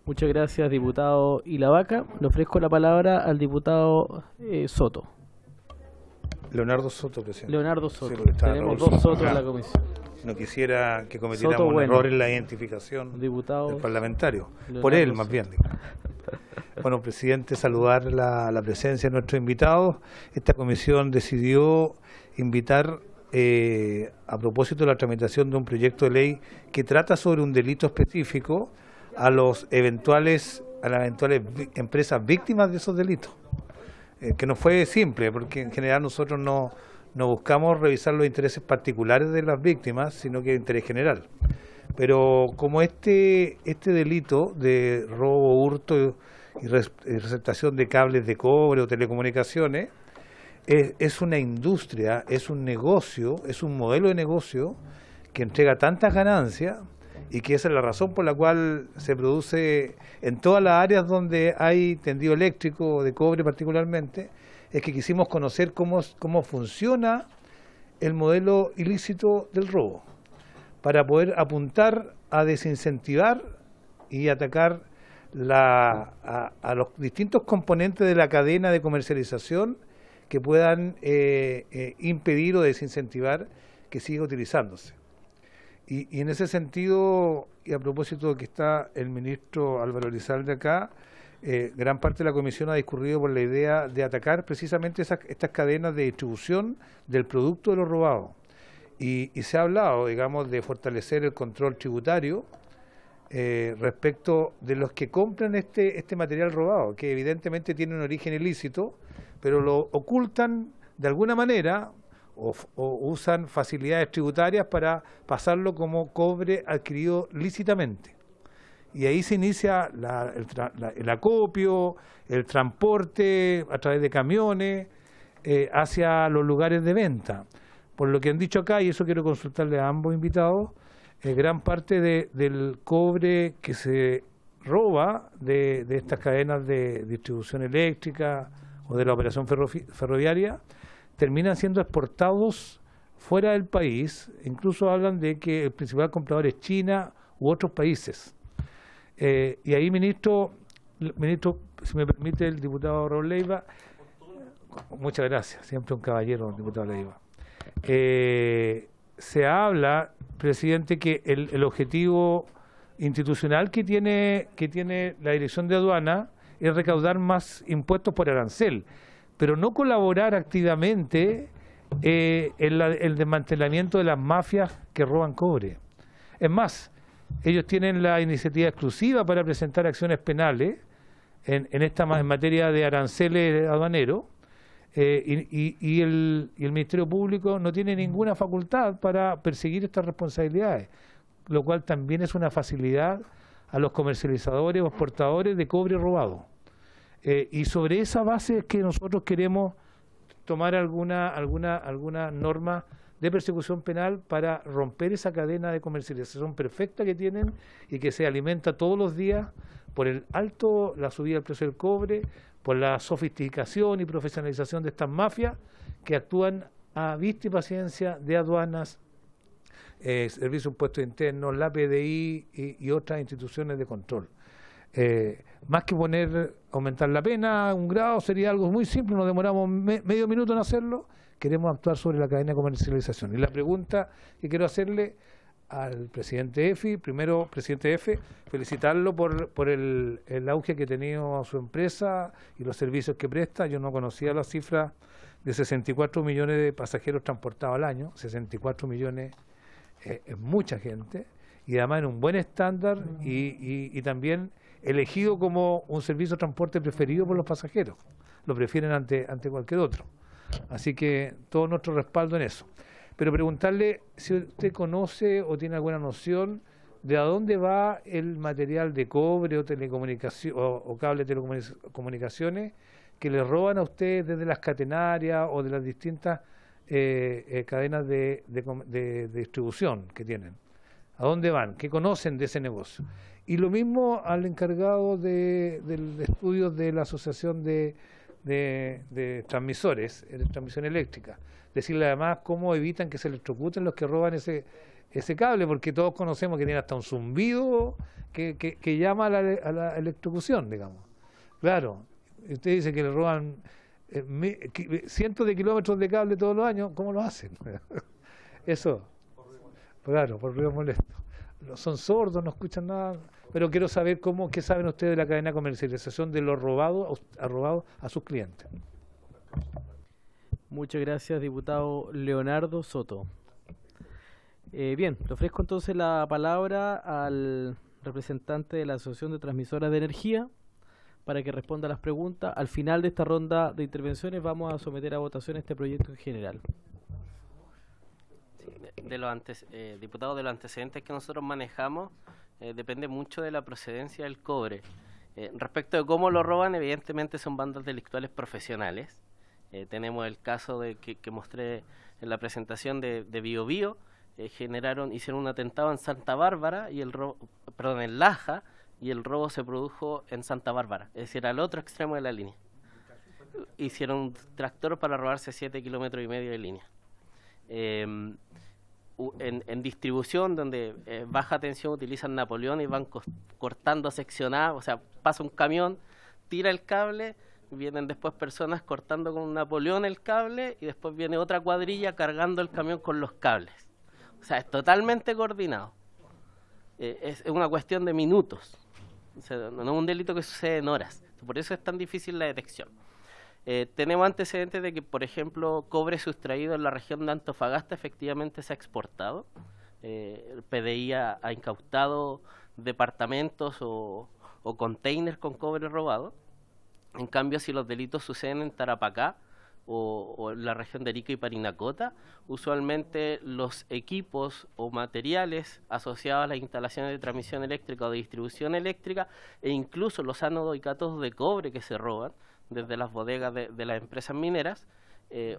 Speaker 1: Muchas gracias, diputado Ilavaca. Le ofrezco la palabra al diputado Soto.
Speaker 13: Leonardo Soto, presidente.
Speaker 1: Leonardo Soto.
Speaker 13: Sí,
Speaker 1: tenemos dos Sotos en la comisión.
Speaker 13: No quisiera que cometiéramos
Speaker 1: Soto,
Speaker 13: un
Speaker 1: bueno.
Speaker 13: error en la identificación
Speaker 1: Diputado
Speaker 13: del parlamentario.
Speaker 1: Leonardo
Speaker 13: Por él,
Speaker 1: Soto.
Speaker 13: más bien. Digo. Bueno, presidente, saludar la presencia de nuestros invitados. Esta comisión decidió invitar, a propósito de la tramitación de un proyecto de ley que trata sobre un delito específico a las eventuales empresas víctimas de esos delitos. Que no fue simple, porque en general nosotros no buscamos revisar los intereses particulares de las víctimas, sino que el interés general. Pero como este delito de robo, hurto y receptación de cables de cobre o telecomunicaciones es una industria, es un negocio, es un modelo de negocio que entrega tantas ganancias, y que esa es la razón por la cual se produce en todas las áreas donde hay tendido eléctrico, de cobre particularmente, es que quisimos conocer cómo funciona el modelo ilícito del robo, para poder apuntar a desincentivar y atacar a los distintos componentes de la cadena de comercialización que puedan impedir o desincentivar que siga utilizándose. Y en ese sentido, y a propósito de que está el ministro Álvaro Elizalde acá, gran parte de la comisión ha discurrido por la idea de atacar precisamente estas cadenas de distribución del producto de lo robado. Y se ha hablado, digamos, de fortalecer el control tributario respecto de los que compran este material robado, que evidentemente tiene un origen ilícito, pero lo ocultan de alguna manera o usan facilidades tributarias para pasarlo como cobre adquirido lícitamente. y ahí se inicia el acopio, el transporte a través de camiones hacia los lugares de venta. Por lo que han dicho acá, y eso quiero consultarle a ambos invitados, gran parte del cobre que se roba de estas cadenas de distribución eléctrica o de la operación ferroviaria terminan siendo exportados fuera del país. Incluso hablan de que el principal comprador es China u otros países. Y ahí, ministro, si me permite, el diputado Raúl Leiva, muchas gracias, siempre un caballero, diputado Leiva. Se habla, presidente, que el objetivo institucional que tiene la Dirección de Aduana es recaudar más impuestos por arancel, pero no colaborar activamente en el desmantelamiento de las mafias que roban cobre. Es más, ellos tienen la iniciativa exclusiva para presentar acciones penales en materia de aranceles aduaneros, y el Ministerio Público no tiene ninguna facultad para perseguir estas responsabilidades, lo cual también es una facilidad a los comercializadores o exportadores de cobre robado. Y sobre esa base es que nosotros queremos tomar alguna norma de persecución penal para romper esa cadena de comercialización perfecta que tienen y que se alimenta todos los días por la subida del precio del cobre, por la sofisticación y profesionalización de estas mafias que actúan a vista y paciencia de aduanas, Servicios de Impuestos Internos, la PDI y otras instituciones de control. Más que aumentar la pena un grado, sería algo muy simple, nos demoramos medio minuto en hacerlo. Queremos actuar sobre la cadena de comercialización. Y la pregunta que quiero hacerle al presidente EFI, primero, presidente EFE, felicitarlo por el auge que ha tenido su empresa y los servicios que presta. Yo no conocía la cifra de 64 millones de pasajeros transportados al año. 64 millones es mucha gente, y además en un buen estándar y también elegido como un servicio de transporte preferido por los pasajeros. Lo prefieren ante cualquier otro. Así que todo nuestro respaldo en eso. Pero preguntarle si usted conoce o tiene alguna noción de a dónde va el material de cobre o telecomunicación o cable de telecomunicaciones que le roban a usted desde las catenarias o de las distintas cadenas de distribución que tienen. ¿A dónde van? ¿Qué conocen de ese negocio? Y lo mismo al encargado del estudio de la Asociación de transmisores, de transmisión eléctrica. Decirle además cómo evitan que se electrocuten los que roban ese cable, porque todos conocemos que tiene hasta un zumbido que llama a la electrocución, digamos. Claro, usted dice que le roban cientos de kilómetros de cable todos los años, ¿cómo lo hacen? Eso, claro, por ruido molesto. Son sordos, no escuchan nada, pero quiero saber qué saben ustedes de la cadena de comercialización de lo robado a sus clientes.
Speaker 1: Muchas gracias, diputado Leonardo Soto. Bien, le ofrezco entonces la palabra al representante de la Asociación de Transmisoras de Energía para que responda a las preguntas. Al final de esta ronda de intervenciones vamos a someter a votación este proyecto en general.
Speaker 12: Diputado, de los antecedentes que nosotros manejamos, depende mucho de la procedencia del cobre. Respecto de cómo lo roban, evidentemente son bandas delictuales profesionales. Tenemos el caso que mostré en la presentación de Biobío. Hicieron un atentado en Santa Bárbara en Laja, y el robo se produjo en Santa Bárbara, es decir, al otro extremo de la línea. Hicieron un tractor para robarse 7,5 kilómetros de línea. En distribución, donde baja tensión, utilizan Napoleón y van cortando seccionadas, o sea, pasa un camión, tira el cable, vienen después personas cortando con un Napoleón el cable y después viene otra cuadrilla cargando el camión con los cables. O sea, es totalmente coordinado. Es una cuestión de minutos. O sea, no es un delito que sucede en horas. Por eso es tan difícil la detección. Tenemos antecedentes de que, por ejemplo, cobre sustraído en la región de Antofagasta efectivamente se ha exportado. El PDI ha incautado departamentos o containers con cobre robado. En cambio, si los delitos suceden en Tarapacá o en la región de Arica y Parinacota, usualmente los equipos o materiales asociados a las instalaciones de transmisión eléctrica o de distribución eléctrica, e incluso los ánodos y cátodos de cobre que se roban desde las bodegas de las empresas mineras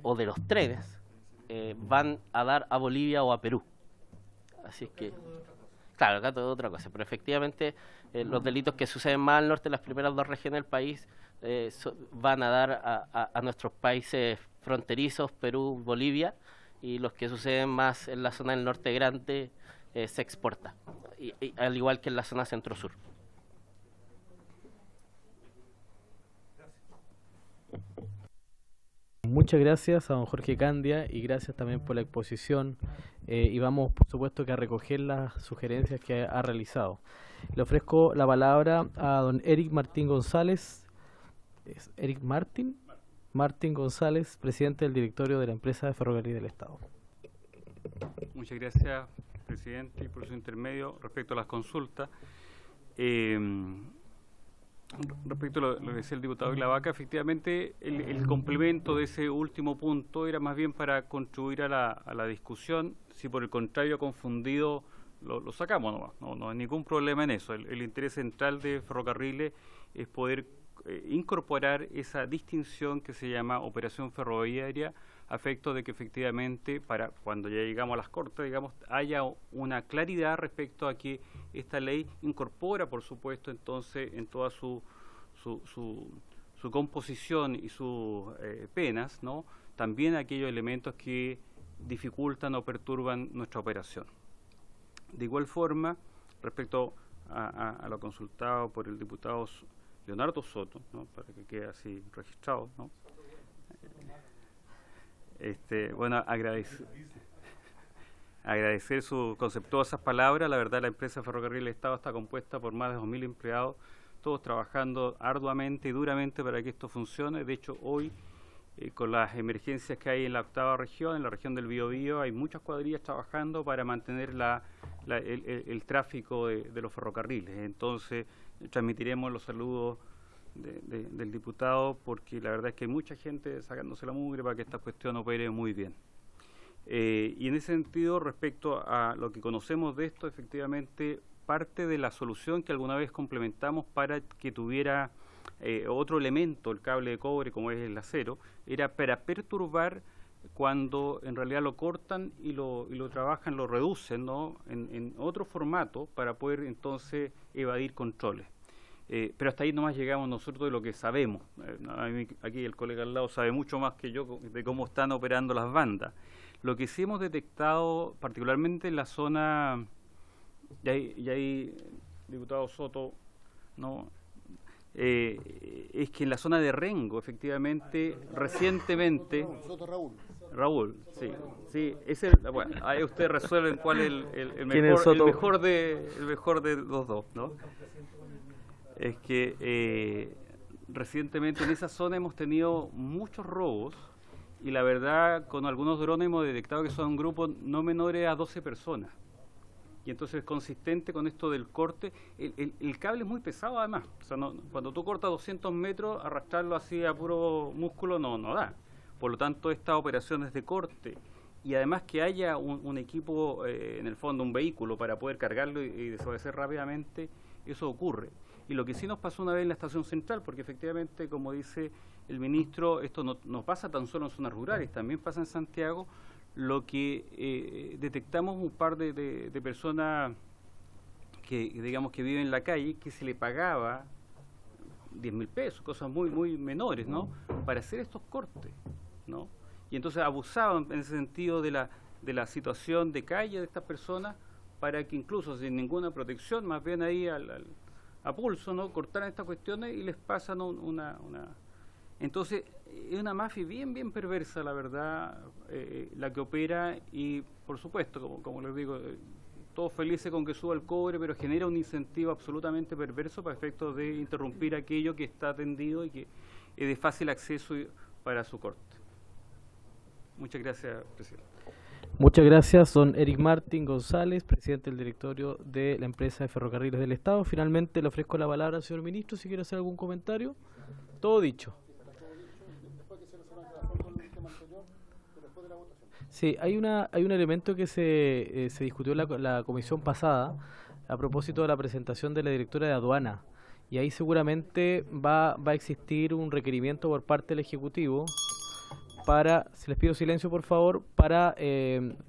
Speaker 12: o de los trenes, van a dar a Bolivia o a Perú. Así es que, claro, acá todo es otra cosa, pero efectivamente los delitos que suceden más al norte, las primeras dos regiones del país, van a dar a nuestros países fronterizos, Perú, Bolivia, y los que suceden más en la zona del norte grande se exporta, y al igual que en la zona centro-sur.
Speaker 1: Muchas gracias a don Jorge Candia y gracias también por la exposición, y vamos por supuesto que a recoger las sugerencias que ha realizado. Le ofrezco la palabra a don Eric Martín González. ¿Es Eric Martín González, presidente del directorio de la empresa de ferrocarril del Estado.
Speaker 11: Muchas gracias, presidente, y por su intermedio respecto a las consultas. Respecto a lo que decía el diputado Glavaca, efectivamente el complemento de ese último punto era más bien para contribuir a la discusión. Si por el contrario ha confundido, lo sacamos nomás, no hay ningún problema en eso. El interés central de Ferrocarriles es poder incorporar esa distinción que se llama operación ferroviaria, a efecto de que efectivamente, para cuando ya llegamos a las Cortes, digamos, haya una claridad respecto a que esta ley incorpora, por supuesto, entonces, en toda su composición y sus penas, ¿no?, también aquellos elementos que dificultan o perturban nuestra operación. De igual forma, respecto a lo consultado por el diputado Leonardo Soto, ¿no?, para que quede así registrado, ¿no? Bueno, agradecer sus conceptuosas palabras. La verdad, la empresa Ferrocarril del Estado está compuesta por más de 2.000 empleados, todos trabajando arduamente y duramente para que esto funcione. De hecho, hoy, con las emergencias que hay en la octava región, en la región del Biobío, hay muchas cuadrillas trabajando para mantener el tráfico de los ferrocarriles. Entonces, transmitiremos los saludos del diputado, porque la verdad es que hay mucha gente sacándose la mugre para que esta cuestión opere muy bien. Y en ese sentido, respecto a lo que conocemos de esto, efectivamente, parte de la solución que alguna vez complementamos para que tuviera otro elemento, el cable de cobre, como es el acero, era para perturbar cuando en realidad lo cortan y lo trabajan, lo reducen, ¿no?, en otro formato para poder entonces evadir controles. Pero hasta ahí nomás llegamos nosotros de lo que sabemos. Aquí el colega al lado sabe mucho más que yo de cómo están operando las bandas. Lo que sí hemos detectado, particularmente en la zona, y ahí diputado Soto, ¿no?, es que en la zona de Rengo, efectivamente, recientemente... Raúl, sí, bueno, ahí ustedes resuelven cuál es el mejor de los dos, ¿no? Es que recientemente en esa zona hemos tenido muchos robos, y la verdad, con algunos drones hemos detectado que son grupos no menores a 12 personas. Y entonces, consistente con esto del corte, el cable es muy pesado además. O sea, cuando tú cortas 200 metros, arrastrarlo así a puro músculo no da. Por lo tanto, estas operaciones de corte, y además que haya un equipo, en el fondo un vehículo para poder cargarlo y desaparecer rápidamente, eso ocurre. Y lo que sí nos pasó una vez en la estación central, porque efectivamente, como dice el ministro, esto no pasa tan solo en zonas rurales, también pasa en Santiago. Lo que detectamos un par de personas que, digamos, que viven en la calle, que se le pagaba 10.000 pesos, cosas muy menores, ¿no?, para hacer estos cortes, ¿no? Y entonces abusaban en ese sentido de la situación de calle de estas personas, para que incluso sin ninguna protección, más bien ahí a pulso, ¿no?, cortaran estas cuestiones y les pasan una... Entonces, es una mafia bien perversa, la verdad, la que opera, y por supuesto, como les digo, todos felices con que suba el cobre, pero genera un incentivo absolutamente perverso para efectos de interrumpir aquello que está atendido y que es de fácil acceso para su corte. Muchas gracias, presidente.
Speaker 1: Muchas gracias, don Eric Martín González, presidente del directorio de la empresa de Ferrocarriles del Estado. Finalmente le ofrezco la palabra al señor ministro, si quiere hacer algún comentario. Todo dicho. Sí, hay un elemento que se discutió en la comisión pasada a propósito de la presentación de la directora de aduana. Y ahí seguramente va a existir un requerimiento por parte del Ejecutivo para, si les pido silencio por favor, para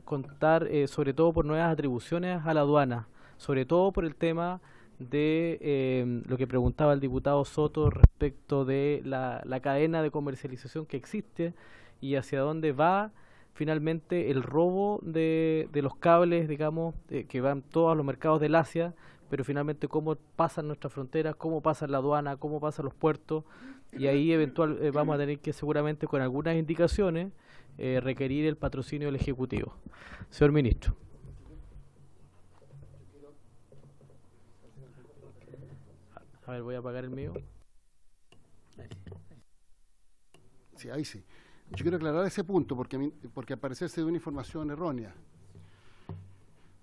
Speaker 1: contar sobre todo por nuevas atribuciones a la aduana, sobre todo por el tema de lo que preguntaba el diputado Soto respecto de la cadena de comercialización que existe y hacia dónde va finalmente el robo de los cables, digamos, que van todos a los mercados del Asia, pero finalmente cómo pasan nuestras fronteras, cómo pasa la aduana, cómo pasan los puertos, y ahí vamos a tener que seguramente con algunas indicaciones requerir el patrocinio del Ejecutivo. Señor Ministro. A ver, voy a apagar el mío.
Speaker 10: Sí, ahí sí. Yo quiero aclarar ese punto porque al parecer se dio una información errónea.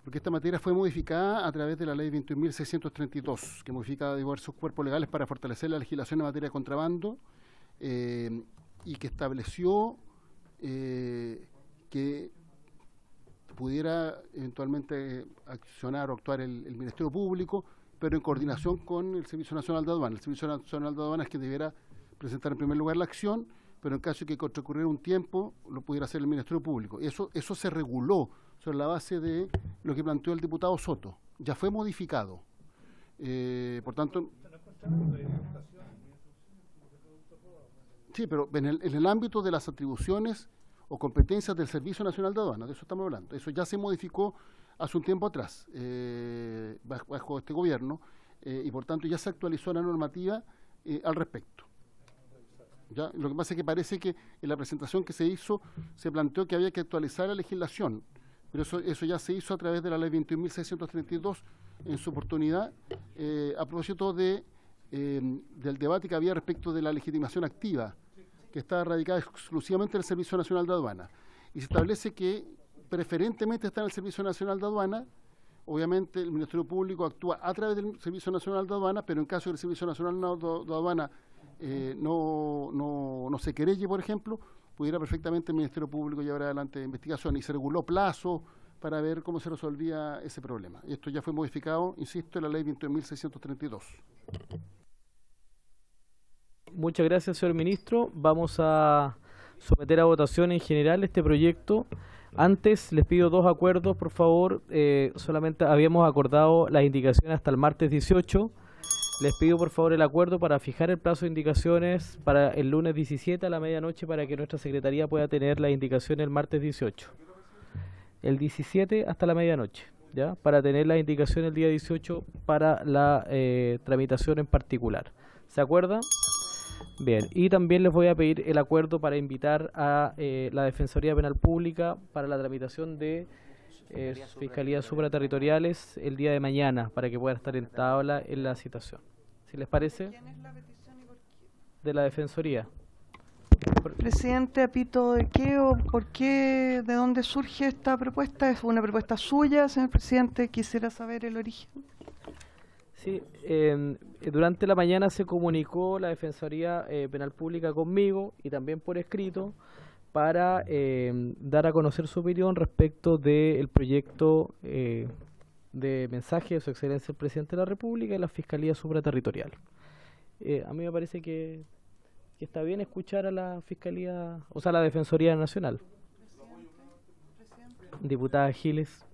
Speaker 10: Porque esta materia fue modificada a través de la ley 21.632, que modifica diversos cuerpos legales para fortalecer la legislación en materia de contrabando y que estableció que pudiera eventualmente accionar o actuar el Ministerio Público, pero en coordinación con el Servicio Nacional de Aduanas. El Servicio Nacional de Aduanas es que debiera presentar en primer lugar la acción, pero en caso de que transcurriera un tiempo, lo pudiera hacer el Ministerio Público. Y eso se reguló sobre la base de lo que planteó el diputado Soto. Ya fue modificado. Por tanto... Sí, pero en el ámbito de las atribuciones o competencias del Servicio Nacional de Aduanas, de eso estamos hablando. Eso ya se modificó hace un tiempo atrás, bajo este gobierno, y por tanto ya se actualizó la normativa al respecto. ¿Ya? Lo que pasa es que parece que en la presentación que se hizo se planteó que había que actualizar la legislación, pero eso ya se hizo a través de la ley 21.632 en su oportunidad, a propósito del debate que había respecto de la legitimación activa, que está radicada exclusivamente en el Servicio Nacional de Aduana. Y se establece que preferentemente está en el Servicio Nacional de Aduana. Obviamente el Ministerio Público actúa a través del Servicio Nacional de Aduana, pero en caso del Servicio Nacional de Aduana no se querelle, por ejemplo, pudiera perfectamente el Ministerio Público llevar adelante investigación, y se reguló plazo para ver cómo se resolvía ese problema. Y esto ya fue modificado, insisto, en la ley 21.632.
Speaker 1: Muchas gracias, señor Ministro. Vamos a someter a votación en general este proyecto. Antes les pido dos acuerdos, por favor. Solamente habíamos acordado las indicaciones hasta el martes 18. Les pido por favor el acuerdo para fijar el plazo de indicaciones para el lunes 17 a la medianoche para que nuestra secretaría pueda tener las indicaciones el martes 18. El 17 hasta la medianoche, ¿ya? Para tener las indicaciones el día 18 para la tramitación en particular. ¿Se acuerdan? Bien, y también les voy a pedir el acuerdo para invitar a la Defensoría Penal Pública para la tramitación de fiscalías supraterritoriales el día de mañana para que puedan estar en tabla en la citación. ¿Si les parece?
Speaker 9: ¿Quién es la petición y por qué?
Speaker 1: De la Defensoría.
Speaker 9: Presidente, apito de qué o por qué, de dónde surge esta propuesta. ¿Es una propuesta suya, señor presidente? Quisiera saber el origen.
Speaker 1: Sí, durante la mañana se comunicó la Defensoría Penal Pública conmigo y también por escrito para dar a conocer su opinión respecto del proyecto de mensaje de su excelencia el Presidente de la República y la Fiscalía Supraterritorial. A mí me parece que está bien escuchar a la Fiscalía, o sea, a la Defensoría Nacional. Diputada Giles.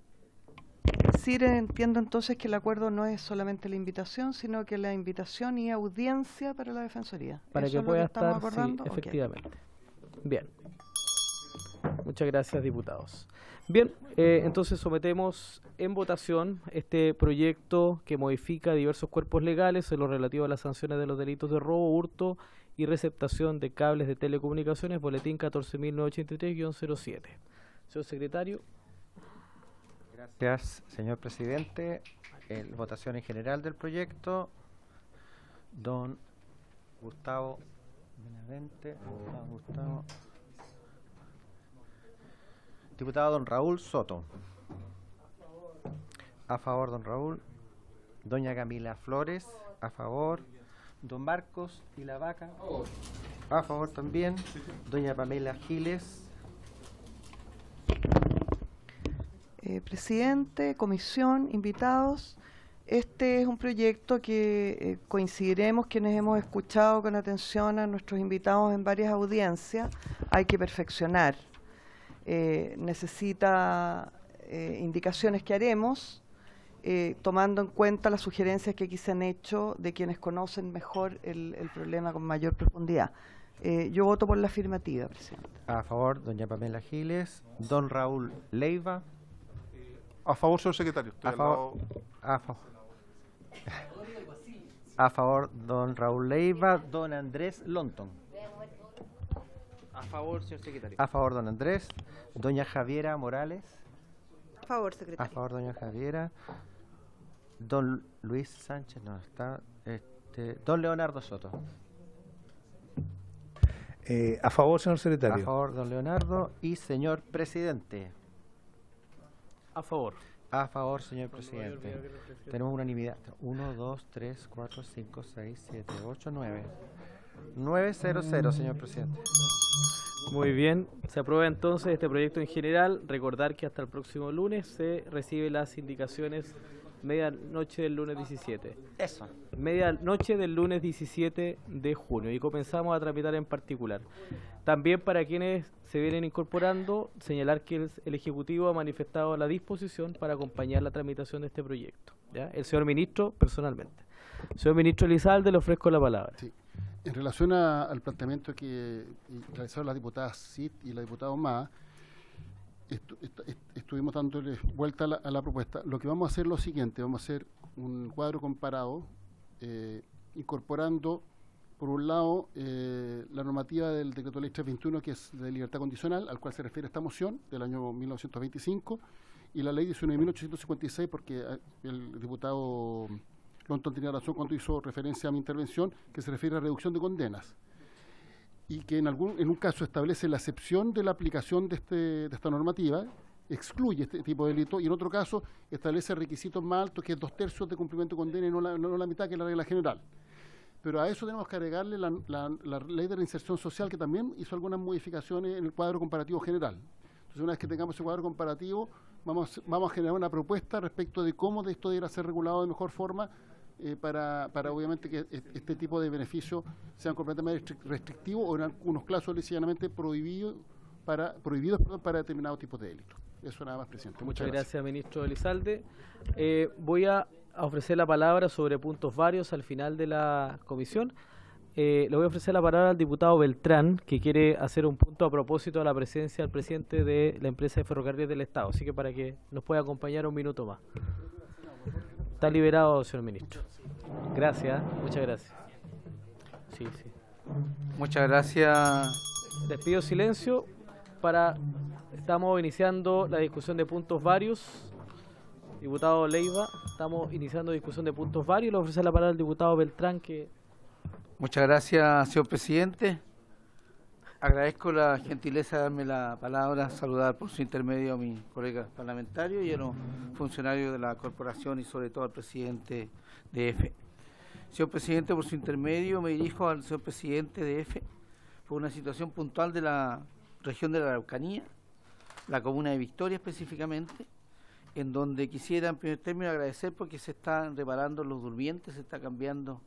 Speaker 9: Entiendo entonces que el acuerdo no es solamente la invitación, sino que la invitación y audiencia para la Defensoría.
Speaker 1: Para
Speaker 9: ¿Eso
Speaker 1: que pueda estar,
Speaker 9: sí,
Speaker 1: efectivamente. Bien. Muchas gracias, diputados. Bien, entonces sometemos en votación este proyecto que modifica diversos cuerpos legales en lo relativo a las sanciones de los delitos de robo, hurto y receptación de cables de telecomunicaciones, boletín 14.983-07. Señor secretario.
Speaker 2: Gracias, señor presidente. Votación en general del proyecto. Don Gustavo Benavente. Diputado don Raúl Soto. A favor, don Raúl. Doña Camila Flores. A favor. Don Marcos y la Vaca. A favor también. Doña Pamela Giles.
Speaker 9: presidente, comisión, invitados. Este es un proyecto que coincidiremos quienes hemos escuchado con atención a nuestros invitados en varias audiencias. Hay que perfeccionar. Necesita indicaciones que haremos, tomando en cuenta las sugerencias que aquí se han hecho de quienes conocen mejor el problema con mayor profundidad. Yo voto por la afirmativa, presidente.
Speaker 2: A favor, doña Pamela Giles. Don Raúl Leiva.
Speaker 7: A favor, señor secretario.
Speaker 2: A favor, don Raúl Leiva. Don Andrés Lonton.
Speaker 12: A favor, señor secretario.
Speaker 2: A favor, don Andrés. Doña Javiera Morales.
Speaker 14: A favor, secretario.
Speaker 2: A favor, doña Javiera. Don Luis Sánchez, no está. Don Leonardo Soto.
Speaker 13: A favor, señor secretario.
Speaker 2: A favor, don Leonardo. Y señor presidente.
Speaker 1: A favor.
Speaker 2: A favor, señor presidente. Tenemos unanimidad. 1, 2, 3, 4, 5, 6, 7, 8, 9. 9-0-0, señor presidente.
Speaker 1: Muy bien, se aprueba entonces este proyecto en general. Recordar que hasta el próximo lunes se reciben las indicaciones medianoche del lunes 17.
Speaker 2: Eso.
Speaker 1: Medianoche del lunes 17 de junio y comenzamos a tramitar en particular. También para quienes se vienen incorporando, señalar que el Ejecutivo ha manifestado la disposición para acompañar la tramitación de este proyecto. ¿Ya? El señor ministro, personalmente. Señor ministro Elizalde, le ofrezco la palabra.
Speaker 10: Sí. En relación al planteamiento que realizaron las diputadas Cid y la diputada Ahumada, estuvimos dándole vuelta a la propuesta. Lo que vamos a hacer es lo siguiente: vamos a hacer un cuadro comparado, incorporando, por un lado, la normativa del decreto ley 321, que es de libertad condicional, al cual se refiere esta moción del año 1925, y la ley 19.856, porque el diputado Lonton tenía razón cuando hizo referencia a mi intervención, que se refiere a reducción de condenas, y que en un caso establece la excepción de la aplicación de esta normativa, excluye este tipo de delito, y en otro caso establece requisitos más altos, que es 2/3 de cumplimiento de condena y no la mitad, que es la regla general. Pero a eso tenemos que agregarle la ley de reinserción social, que también hizo algunas modificaciones en el cuadro comparativo general. Entonces, una vez que tengamos ese cuadro comparativo, vamos a generar una propuesta respecto de cómo esto deberá ser regulado de mejor forma, para obviamente que este tipo de beneficios sean completamente restrictivos o en algunos casos sencillamente prohibidos para determinados tipos de delitos. Eso nada más, presidente.
Speaker 1: Muchas gracias, ministro Elizalde. Voy a ofrecer la palabra sobre puntos varios al final de la comisión. Le voy a ofrecer la palabra al diputado Beltrán, que quiere hacer un punto a propósito de la presencia del presidente de la empresa de ferrocarriles del Estado. Así que para que nos pueda acompañar un minuto más. Está liberado, señor ministro. Gracias, muchas gracias. Sí.
Speaker 15: Muchas gracias.
Speaker 1: Les pido silencio estamos iniciando la discusión de puntos varios. Diputado Leiva, estamos iniciando discusión de puntos varios. Le ofrece la palabra al diputado Beltrán, que...
Speaker 15: Muchas gracias, señor presidente. Agradezco la gentileza de darme la palabra, saludar por su intermedio a mi colega parlamentario y a los funcionarios de la corporación y sobre todo al presidente de EFE. Señor presidente, por su intermedio me dirijo al señor presidente de EFE por una situación puntual de la región de la Araucanía, la comuna de Victoria específicamente, en donde quisiera en primer término agradecer porque se están reparando los durmientes, se está cambiando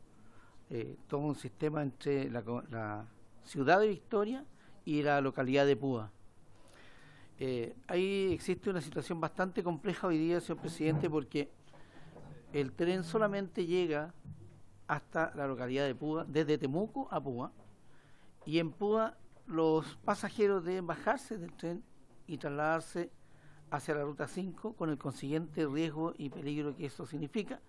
Speaker 15: todo un sistema entre la ciudad de Victoria y la localidad de Púa. Ahí existe una situación bastante compleja hoy día, señor presidente, porque el tren solamente llega hasta la localidad de Púa, desde Temuco a Púa, y en Púa los pasajeros deben bajarse del tren y trasladarse hacia la ruta 5, con el consiguiente riesgo y peligro que eso significa,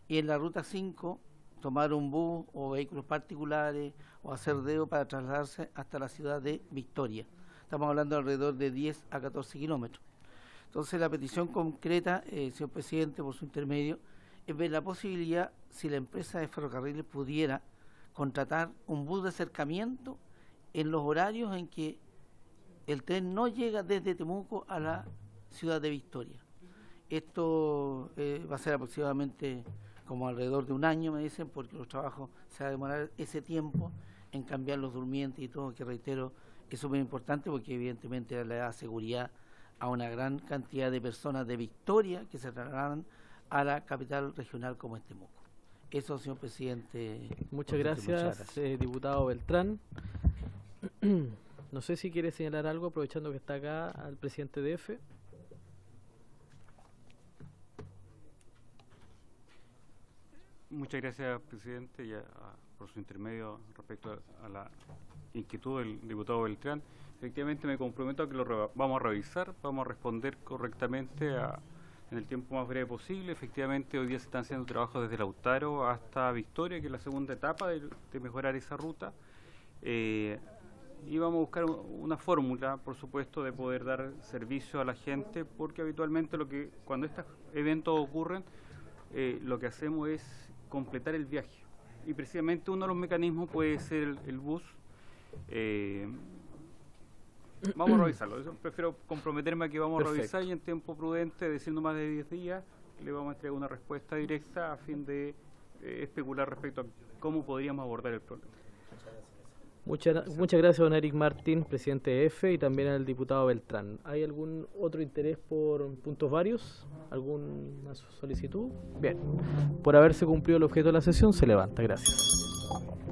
Speaker 15: y en la ruta 5 tomar un bus o vehículos particulares o hacer dedo para trasladarse hasta la ciudad de Victoria. Estamos hablando de alrededor de 10 a 14 kilómetros. Entonces la petición concreta, señor presidente, por su intermedio, es ver la posibilidad, si la empresa de ferrocarriles pudiera contratar un bus de acercamiento en los horarios en que el tren no llega desde Temuco a la ciudad de Victoria. Esto va a ser aproximadamente como alrededor de un año, me dicen, porque los trabajos se va a demorar ese tiempo en cambiar los durmientes y todo, que reitero, es súper importante porque evidentemente le da seguridad a una gran cantidad de personas de Victoria que se trasladan a la capital regional como es Temuco. Eso, señor presidente.
Speaker 1: Muchas gracias, diputado Beltrán. No sé si quiere señalar algo, aprovechando que está acá al presidente de EFE.
Speaker 11: Muchas gracias, presidente, por su intermedio respecto a la inquietud del diputado Beltrán. Efectivamente, me comprometo a que lo vamos a revisar, vamos a responder correctamente en el tiempo más breve posible. Efectivamente, hoy día se están haciendo trabajos desde Lautaro hasta Victoria, que es la segunda etapa de mejorar esa ruta. Y vamos a buscar una fórmula, por supuesto, de poder dar servicio a la gente, porque habitualmente cuando estos eventos ocurren, lo que hacemos es completar el viaje. Y precisamente uno de los mecanismos puede ser el bus. Vamos a revisarlo. Yo prefiero comprometerme a que vamos a revisar y en tiempo prudente, diciendo más de 10 días, le vamos a entregar una respuesta directa a fin de especular respecto a cómo podríamos abordar el problema.
Speaker 1: Muchas gracias, don Eric Martín, presidente de EFE, y también al diputado Beltrán. ¿Hay algún otro interés por puntos varios? ¿Alguna solicitud? Bien. Por haberse cumplido el objeto de la sesión, se levanta. Gracias.